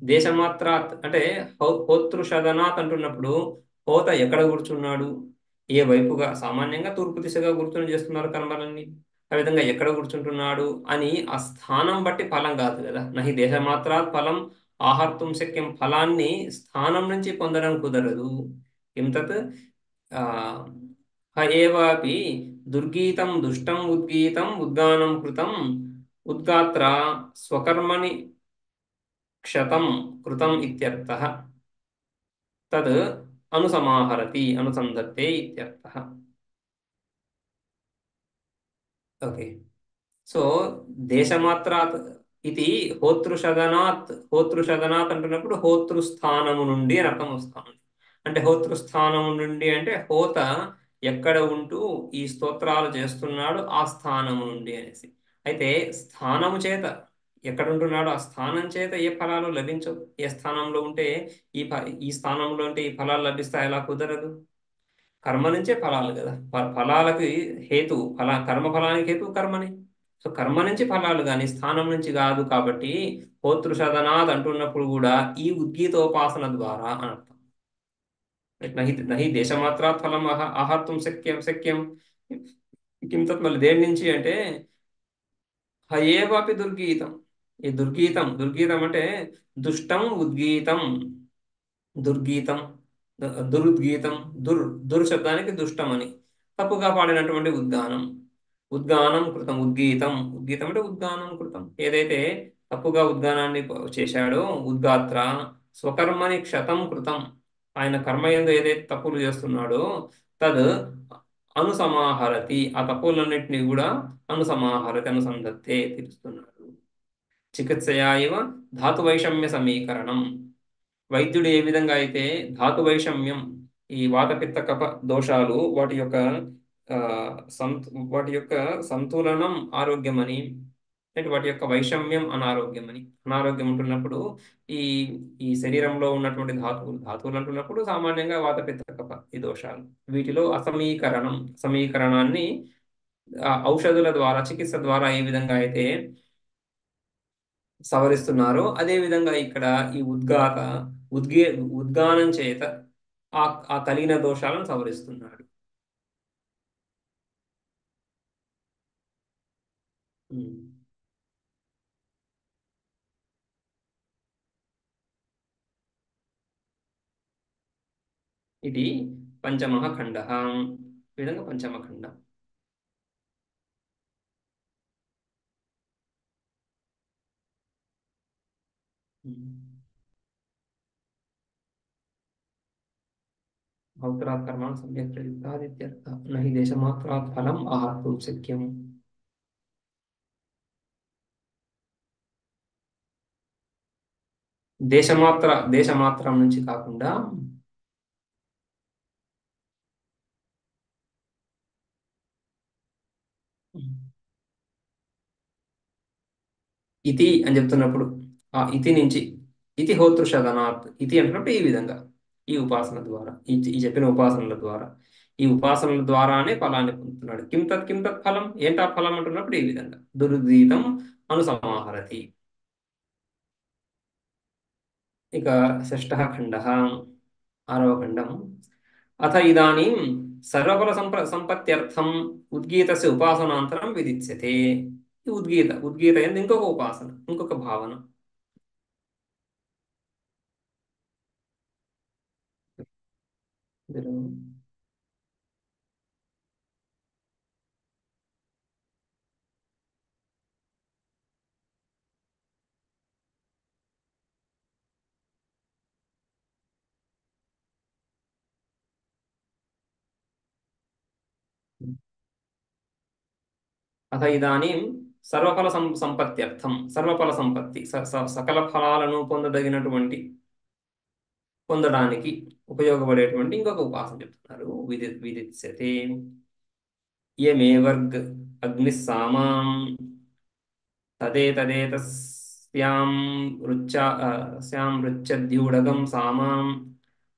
దేశమాత్రాత్ అంటే హోతృషదనాత్ అంటున్నప్పుడు హోత ఎక్కడ కూర్చున్నాడు, ఏ వైపుగా, సామాన్యంగా తూర్పు దిశగా కూర్చొని చేస్తున్నారు కర్మలన్నీ. ఆ విధంగా ఎక్కడ కూర్చుంటున్నాడు అని ఆ స్థానం బట్టి ఫలం కాదు కదా. నహి దేశమాత్రాత్ ఫలం ఆహర్తుం శక్యం. ఫలాన్ని స్థానం నుంచి పొందడం కుదరదు. కిం తత్ ఆ, హ ఏవాపి దుర్గీతం దుష్టం ఉద్గీతం ఉద్గానం కృతం ఉద్గాత్ర స్వకర్మణి క్షతం కృతం ఇత్యర్థః. తద్ అనుసమాహరతి అనుసంధత్తే ఇత్యర్థః. ఓకే. సో దేశమాత్రాత్ ఇది హోతృషదనాత్ అంటున్నప్పుడు హోతృస్థానము నుండి అని అర్థం వస్తుంది. అంటే హోతృస్థానము నుండి అంటే హోత ఎక్కడ ఉంటూ ఈ స్తోత్రాలు చేస్తున్నాడు ఆ స్థానము నుండి అనేసి. అయితే స్థానము చేత ఎక్కడ ఉంటున్నాడో ఆ స్థానం చేత ఏ ఫలాలు లభించవు. ఏ స్థానంలో ఉంటే ఈ స్థానంలో ఉంటే ఈ ఫలాలు లభిస్తాయి, ఎలా కుదరదు. కర్మ నుంచే ఫలాలు కదా. ఫలాలకి హేతు కర్మ ఫలానికి హేతు కర్మని. సో కర్మ నుంచి ఫలాలు కానీ స్థానం నుంచి కాదు. కాబట్టి హోతృషదనాథ్ అంటున్నప్పుడు కూడా ఈ ఉద్గీతోపాసన ద్వారా అని అర్థం. నహి నహి దేశమాత్రాత్ ఫలం ఆహర్తుం శక్యం శక్యం. కిం తత్ మళ్ళీ దేని నుంచి అంటే హయేవాపి దుర్గీతం. ఈ దుర్గీతం అంటే దుష్టం ఉద్గీతం. దుర్గీతం దురుద్గీతం. దుర్ దుర్ శబ్దానికి దుష్టం అని. తప్పుగా పాడినటువంటి ఉద్గానం. ఉద్గానం కృతం ఉద్గీతం. ఉద్గీతం అంటే ఉద్గానం కృతం. ఏదైతే తప్పుగా ఉద్గానాన్ని చేశాడో ఉద్గాత్ర స్వకర్మని క్షతం కృతం. ఆయన కర్మయందు ఏదైతే తప్పులు చేస్తున్నాడో తద్ అనుసమాహరతి. ఆ తప్పులన్నింటినీ కూడా అనుసమాహరతి అనుసంధత్తే తీరుస్తున్నాడు. చికిత్సయా ఇవ ధాతు వైషమ్య సమీకరణం. వైద్యుడు ఏ విధంగా అయితే ధాతు వైషమ్యం, ఈ వాతపిత్త కఫ దోషాలు ఆ, వాటి యొక్క సంతులనం ఆరోగ్యమని, అంటే వాటి యొక్క వైషమ్యం అనారోగ్యమని. అనారోగ్యం ఉంటున్నప్పుడు ఈ ఈ శరీరంలో ఉన్నటువంటి ధాతువులు అంటున్నప్పుడు సామాన్యంగా వాతపిత్త కఫ ఈ దోషాలు, వీటిలో సమీకరణాన్ని ఔషధుల ద్వారా చికిత్స ద్వారా ఏ విధంగా అయితే సవరిస్తున్నారో అదే విధంగా ఇక్కడ ఈ ఉద్గే ఉద్గానం చేత ఆ ఆ కలిగిన దోషాలను సవరిస్తున్నాడు. ఉమ్. ఇది పంచమః ఖండః. ఈ విధంగా పంచమ ఖండం. భౌతరాత్ కర్మాణి సమ్యక్ ప్రయుక్తాద్ ఇత్యర్థః. నహి దేశమాత్రాత్ ఫలం ఆహర్తుం శక్యం. దేశమాత్రం నుంచి కాకుండా ఇతి అని చెప్తున్నప్పుడు ఆ ఇతి నుంచి, ఇతి హోతృషదనాత్, ఇతి అంటున్నప్పుడు ఈ విధంగా ఈ ఉపాసన ద్వారా ఈ చెప్పిన ఉపాసనల ద్వారా, ఈ ఉపాసనల ద్వారానే ఫలాన్ని పొందుతున్నాడు. కిం తత్ ఫలం, ఏంటా ఫలం అంటున్నప్పుడు ఈ విధంగా దురుద్గీతం అనుసమాహరతి. ఇక షష్ఠः ఖండः, ఆరవ ఖండం. అథ ఇదానీం సర్వఫల సంపత్త్యర్థం ఉద్గీతస్య ఉపాసనాంతరం విదిచ్యతే. ఈ ఉద్గీత ఏంది ఇంకొక ఉపాసన, ఇంకొక భావన. ఇందులో అథ ఇదానీం సర్వఫల సంపత్త్యర్థం, సర్వఫల సంపత్తి సకల ఫలాలను పొందడానికి ఉపయోగపడేటువంటి ఇంకొక ఉపాసన చెప్తున్నారు. విదిత్స్యతే. యమేవర్గ్ అగ్నిః సామాం తదేతదేతస్యాం స్యాం రుచ్యద్యూఢకం సామాం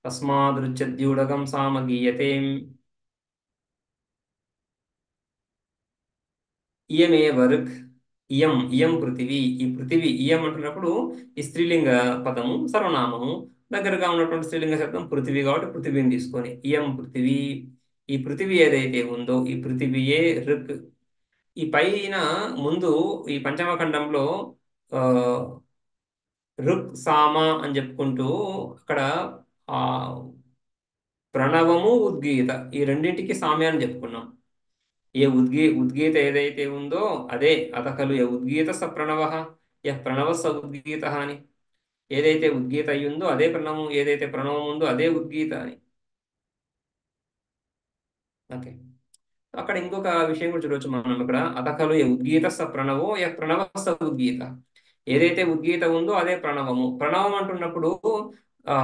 తస్మాదృచ్యద్యూఢకం సామ గీయతే. ఇయమేవర్గ్, ఇయం ఇయం పృథివీ, ఈ పృథివీ ఇయం అంటున్నప్పుడు ఈ స్త్రీలింగ పదము సర్వనామము, దగ్గరగా ఉన్నటువంటి స్త్రీలింగ శబ్దం పృథివీ కాబట్టి పృథివీని తీసుకొని ఇయం పృథివీ, ఈ పృథివీ ఏదైతే ఉందో ఈ పృథివీయే ఋక్. ఈ పైన ముందు ఈ పంచమ ఖండంలో ఆ, ఋక్ సామ అని చెప్పుకుంటూ అక్కడ ఆ ప్రణవము ఉద్గీత ఈ రెండింటికి సామ్యాన్ని చెప్పుకున్నాం. ఏ ఉద్గీత ఏదైతే ఉందో అదే అత ఖలు ఏ ఉద్గీత స ప్రణవ, యః ప్రణవ స ఉద్గీత అని. ఏదైతే ఉద్గీత అయి ఉందో అదే ప్రణవం, ఏదైతే ప్రణవం ఉందో అదే ఉద్గీత అని. ఓకే, అక్కడ ఇంకొక విషయం కూడా చూడవచ్చు మనం ఇక్కడ, అత ఖలు ఏ ఉద్గీత స ప్రణవో యః ప్రణవ స ఉద్గీత. ఏదైతే ఉద్గీత ఉందో అదే ప్రణవము. ప్రణవం అంటున్నప్పుడు ఆ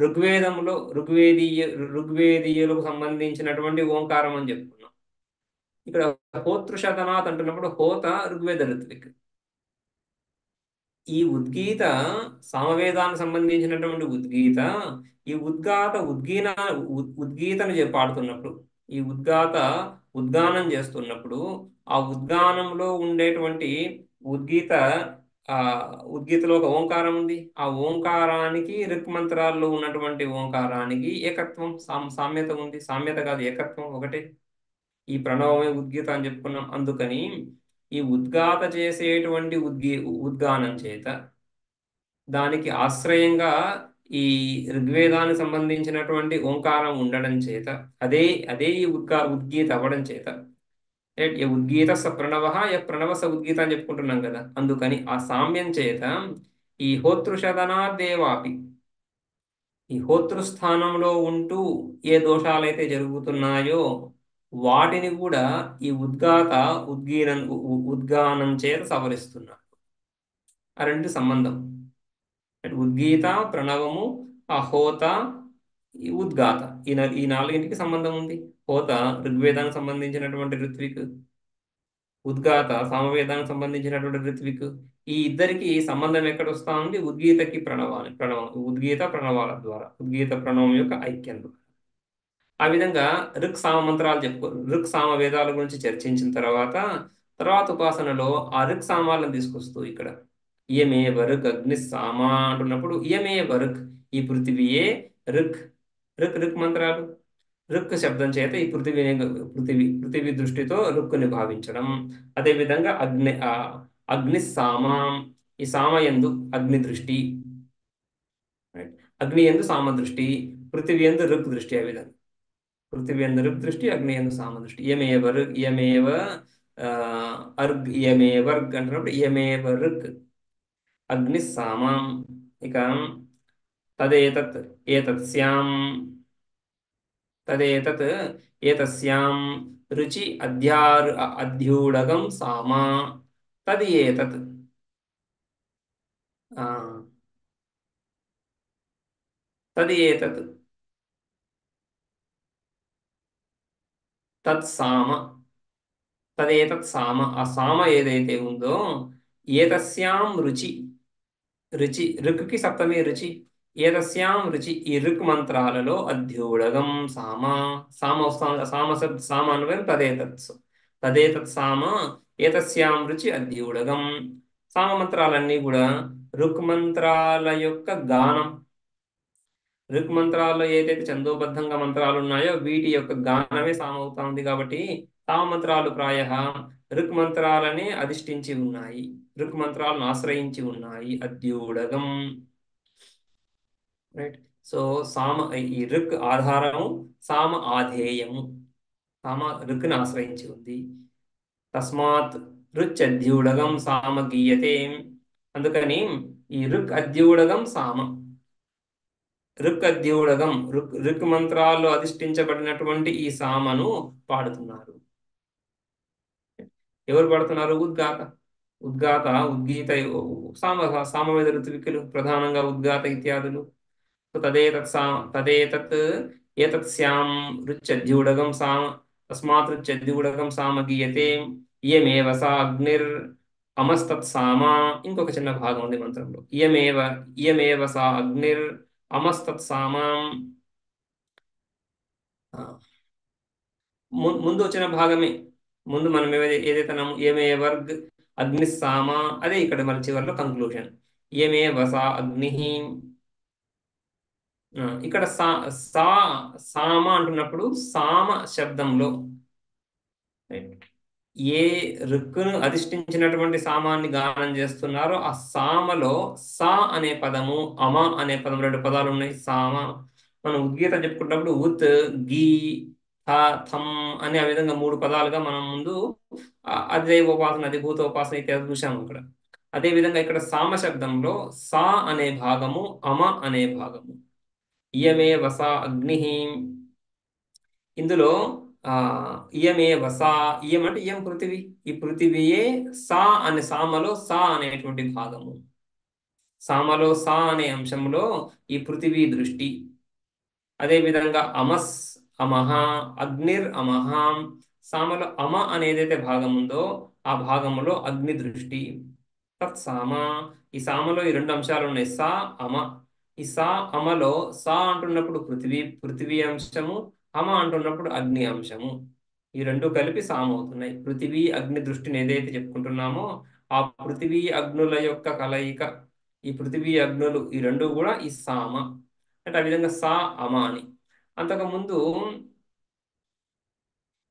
ఋగ్వేదంలో ఋగ్వేదీయులకు సంబంధించినటువంటి ఓంకారం అని చెప్పుకున్నాం. ఇక్కడ హోతృషతనాత్ అంటున్నప్పుడు హోత ఋగ్వేద ఋత్విక్. ఈ ఉద్గీత సామవేదానికి సంబంధించినటువంటి ఉద్గీత, ఈ ఉద్గీతను పాడుతున్నప్పుడు, ఈ ఉద్గానం చేస్తున్నప్పుడు ఆ ఉద్గానంలో ఉండేటువంటి ఉద్గీత ఆ ఉద్గీతలో ఒక ఓంకారం ఉంది. ఆ ఓంకారానికి ఋక్ మంత్రాల్లో ఉన్నటువంటి ఓంకారానికి ఏకత్వం సామ్యత ఉంది. సామ్యత కాదు, ఏకత్వం ఒకటే. ఈ ప్రణవమే ఉద్గీత అని చెప్పుకున్నాం. అందుకని ఈ ఉద్గాత చేసేటువంటి ఉద్గానం చేత, దానికి ఆశ్రయంగా ఈ ఋగ్వేదానికి సంబంధించినటువంటి ఓంకారం ఉండడం చేత, అదే అదే ఈ ఉద్గీత అవ్వడం చేత, రైట్, ఏ ఉద్గీత స ప్రణవ, ఏ ప్రణవ స ఉద్గీత అని చెప్పుకుంటున్నాం కదా. అందుకని ఆ సామ్యం చేత ఈ హోతృషదనాదేవాపి, ఈ హోతృస్థానంలో ఉంటూ ఏ దోషాలైతే జరుగుతున్నాయో వాటిని కూడా ఈ ఉద్గానం చేత సవరిస్తున్నారు. ఆ రెండు సంబంధం, అంటే ఉద్గీత ప్రణవము, ఆ హోత ఈ ఉద్గాత, ఈ నాలుగింటికి సంబంధం ఉంది. హోత ఋగ్వేదానికి సంబంధించినటువంటి ఋత్విక్, ఉద్గాత సామవేదానికి సంబంధించినటువంటి ఋత్విక్. ఈ ఇద్దరికి సంబంధం ఎక్కడ వస్తా ఉంది? ఉద్గీతకి ప్రణవం ఉద్గీత ప్రణవాల ద్వారా, ఉద్గీత ప్రణవం యొక్క ఐక్యం ద్వారా. ఆ విధంగా సామ మంత్రాలు ఋక్ సామ వేదాల గురించి చర్చించిన తర్వాత ఉపాసనలో ఆ సామాలను తీసుకొస్తూ ఇక్కడ ఇయమే వరుక్ అగ్ని సామ అంటున్నప్పుడు ఇయమే వరుక్, ఈ పృథివీయే ఋక్. ఋక్ మంత్రాలు, ఋక్ శబ్దం చేత ఈ పృథివీ దృష్టితో ఋక్కుని భావించడం. అదేవిధంగా అగ్ని సామ, ఈ సామ యందు అగ్ని దృష్టి, అగ్ని యందు సామ దృష్టి, పృథివీ యందు ఋక్ దృష్టి. ఆ విధంగా పృథివీ యందు ఋక్ దృష్టి, అగ్ని యందు సామ దృష్టి. ఇయమేవ ఇయమేవర్గ్ అంటున్నప్పుడు ఇయమేవ ఋక్ అగ్ని సామాం. ఇక తదేతత్ ఏతత్స్యాం, తదేతత్ ఏతస్యాం రుచి అధ్యూఢగం సామా తది ఏతత్. ఆ, తది ఏతత్ తత్సామ, తదేతత్ సామ, ఆ సామ ఏదైతే ఉందో ఏతస్యాం రుచి, ఋక్కి సప్తమి రుచి, ఏతస్యాం రుచి, ఈ ఋక్ మంత్రాలలో అధ్యూఢగం సామ, సామ అన్వయం తదేతత్ సామ ఏతస్యాం రుచి అధ్యూఢగం. సామ మంత్రాలన్నీ కూడా ఋక్ మంత్రాల యొక్క గానం. ఋక్ మంత్రాల్లో ఏదైతే చందోబద్ధంగా మంత్రాలు ఉన్నాయో వీటి యొక్క గానమే సామ అవుతా ఉంది. కాబట్టి సామ మంత్రాలు ప్రాయ ఋక్ మంత్రాలనే అధిష్ఠించి ఉన్నాయి, ఋక్ మంత్రాలను ఆశ్రయించి ఉన్నాయి. అద్యూఢగం, రైట్. సో ఈ ఋక్ ఆధారము, సామ ఆధేయము. సామ ఋక్ని ఆశ్రయించి ఉంది. తస్మాత్ రుచ్ అధ్యూఢగం సామ గీయతే. అందుకని ఈ ఋక్ అధ్యూఢగం సామ, ఋక్ మంత్రాల్లో అధిష్ఠించబడినటువంటి ఈ సామను పాడుతున్నారు. ఎవరు పాడుతున్నారు? ఉద్గీత సామవేద ఋత్వికులు, ప్రధానంగా ఉద్గాత ఇత్యాదులు. సో తదేతత్ ఏతత్స్యాం రుచ్యధ్యూఢగం సామ, తస్మాత్ రుచ్యధ్యూఢగం సామ గీయతే. ఇయమేవ సా అగ్నిర్ అమస్తత్సామ. ఇంకొక చిన్న భాగం ఉంది మంత్రంలో, ఇయమేవ సా అగ్నిర్ అమస్తత్సామాం. ముందు వచ్చిన భాగమే, ముందు మనం ఏదైతే ఏమే వర్గ్ అగ్ని సామ, అదే ఇక్కడ మన చివరిలో కంక్లూషన్. ఇయమే వస అగ్ని. ఇక్కడ సా సామ అంటున్నప్పుడు సామ శబ్దంలో ఏ రుక్కును అధిష్ఠించినటువంటి సామాన్ని గానం చేస్తున్నారో ఆ సామలో సా అనే పదము, అమ అనే పదం, రెండు పదాలు ఉన్నాయి. సామ మనం ఉద్గీత చెప్పుకున్నప్పుడు ఉత్, గీ, థ, థమ్ అనే ఆ విధంగా మూడు పదాలుగా మనం ముందు అధిదైవోపాసన, అధిభూతోపాసన ఇత్యాది చూసాము ఇక్కడ. అదే విధంగా ఇక్కడ సామ శబ్దంలో సా అనే భాగము, అమ అనే భాగము. ఇయమే వస అగ్ని. ఇందులో ఆ ఇయమే వసా, ఇయం అంటే ఇయం పృథివీ, ఈ పృథివీయే సా అనే సామలో సా అనేటువంటి భాగము. సామలో సా అనే అంశంలో ఈ పృథివీ దృష్టి. అదేవిధంగా అమస్ అమహ, అగ్నిర్ అమహాం, సామలో అమ అనేదైతే భాగం ఉందో ఆ భాగములో అగ్ని దృష్టి. తత్సామ, ఈ సామలో ఈ రెండు అంశాలు ఉన్నాయి, సా అమ. ఈ సా అమలో సా అంటున్నప్పుడు పృథివీ, పృథివీ అంశము, అమ అంటున్నప్పుడు అగ్ని అంశము. ఈ రెండు కలిపి సామ అవుతున్నాయి. పృథివీ అగ్ని దృష్టిని ఏదైతే చెప్పుకుంటున్నామో ఆ పృథివీ అగ్నుల యొక్క కలయిక, ఈ పృథివీ అగ్నులు ఈ రెండు కూడా ఈ సామ అంటే ఆ విధంగా సా అమ అని. అంతకుముందు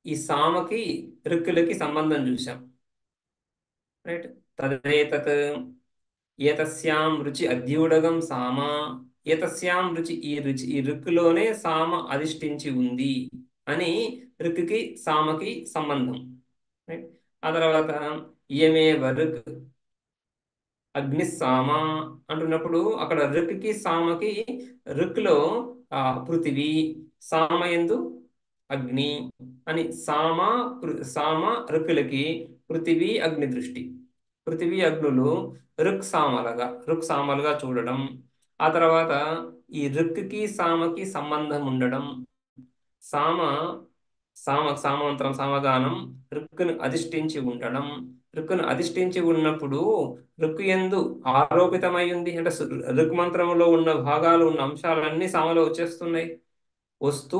ఈ సామకి ఋక్కులకి సంబంధం చూసాం, రైట్. తదేతత్ ఏతస్యాం రుచి అధ్యూడగం సామ, ఏతస్యాం రుచి, ఈ రుచి ఈ ఋక్కులోనే సామ అధిష్ఠించి ఉంది అని ఋక్కుకి సామకి సంబంధం, రైట్. ఆ తర్వాత ఇయమేవ ఋక్ అగ్నిస్సామ అంటున్నప్పుడు అక్కడ ఋక్కి సామకి, ఋక్లో పృథివీ, సామయందు అగ్ని అని. సామ ఋక్కులకి పృథివీ అగ్ని దృష్టి. పృథివీ అగ్నులు రుక్ సామలుగా చూడడం. ఆ తర్వాత ఈ ఋక్కి సామకి సంబంధం ఉండడం. సామ సామంతరం సామగానం ఋక్కును అధిష్ఠించి ఉండడం. ఋక్కును అధిష్ఠించి ఉన్నప్పుడు ఋక్కు యందు ఆరోపితమై ఉంది అంటే ఋక్మంత్రంలో ఉన్న భాగాలు, ఉన్న అంశాలన్నీ సామలో వచ్చేస్తున్నాయి. వస్తూ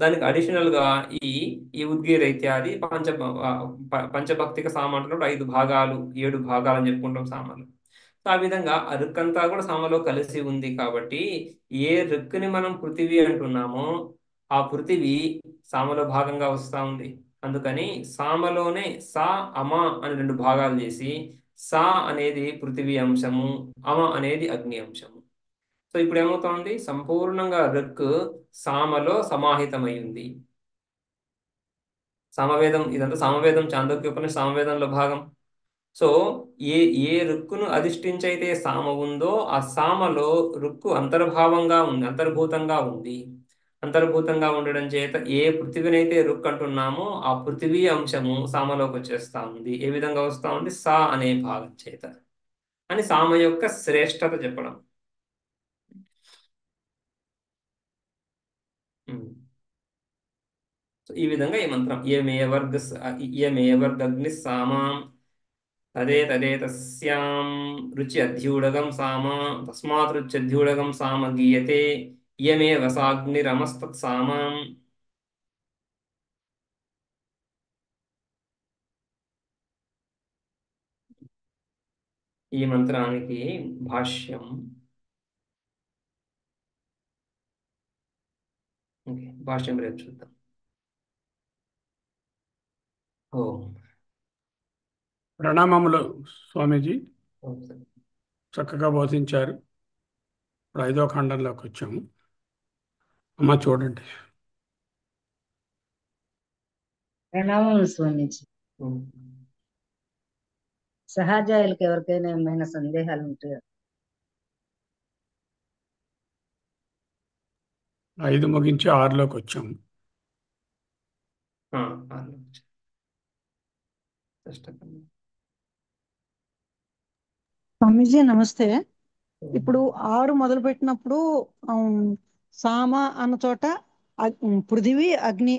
దానికి అడిషనల్ గా ఈ ఈ ఉద్గీత ఇత్యాది పంచభక్తిక సామ అంటున్నప్పుడు 5 భాగాలు, 7 భాగాలు అని చెప్పుకుంటాం సామలు. సో ఆ విధంగా ఆ ఋక్కంతా కూడా సామలో కలిసి ఉంది కాబట్టి ఏ ఋక్కుని మనం పృథివీ అంటున్నామో ఆ పృథివీ సామలో భాగంగా వస్తూ ఉంది. అందుకని సామలోనే సా అమ అని 2 భాగాలు చేసి సా అనేది పృథివీ అంశము, అమ అనేది అగ్ని అంశము. సో ఇప్పుడు ఏమవుతోంది, సంపూర్ణంగా ఋక్ సామలో సమాహితమైంది. సామవేదం, ఇదంతా సామవేదం, చాందోగ్యోపనిషత్ సామవేదంలో భాగం. సో ఏ ఏ ఋక్కును అధిష్ఠించైతే సామ ఉందో ఆ సామలో ఋక్కు అంతర్భావంగా ఉంది, అంతర్భూతంగా ఉంది. అంతర్భూతంగా ఉండడం చేత ఏ పృథివీనైతే ఋక్ అంటున్నామో ఆ పృథివీ అంశము సామలోకి వచ్చేస్తా ఉంది. ఏ విధంగా వస్తా ఉంది, సా అనే భాగం చేత అని సామ యొక్క శ్రేష్టత చెప్పడం. ఈ విధంగా ఈ మంత్రం ఇయమేవర్గగ్ని సామాం తదేతస్యాం రుచి అధ్యూడగం సామ తస్మాత్ రుచి అధ్యూడగం సామ గీయతే ఇయమేవ సాగ్నిరమస్తత్ సామాం. ఈ మంత్రానికి భాష్యం. ఓకే, భాష్యం రేపు చూద్దాం. ఓ ప్రణామములు స్వామీజీ, ఓకే. చక్కగా బోధించారు. ఇప్పుడు 5వ ఖండంలోకి వచ్చాము. అమ్మ చూడండి. ప్రణామం స్వామీజీ. ఉమ్. సహజాయులకు ఎవరికైనా ఏమైనా సందేహాలు ఉంటాయా? 5 ముగించి 6లోకి వచ్చాము. ఆలోచించు. కష్టపడి. స్వామీజీ నమస్తే. ఇప్పుడు 6 మొదలు పెట్టినప్పుడు సామ అన్న చోట పృథివీ అగ్ని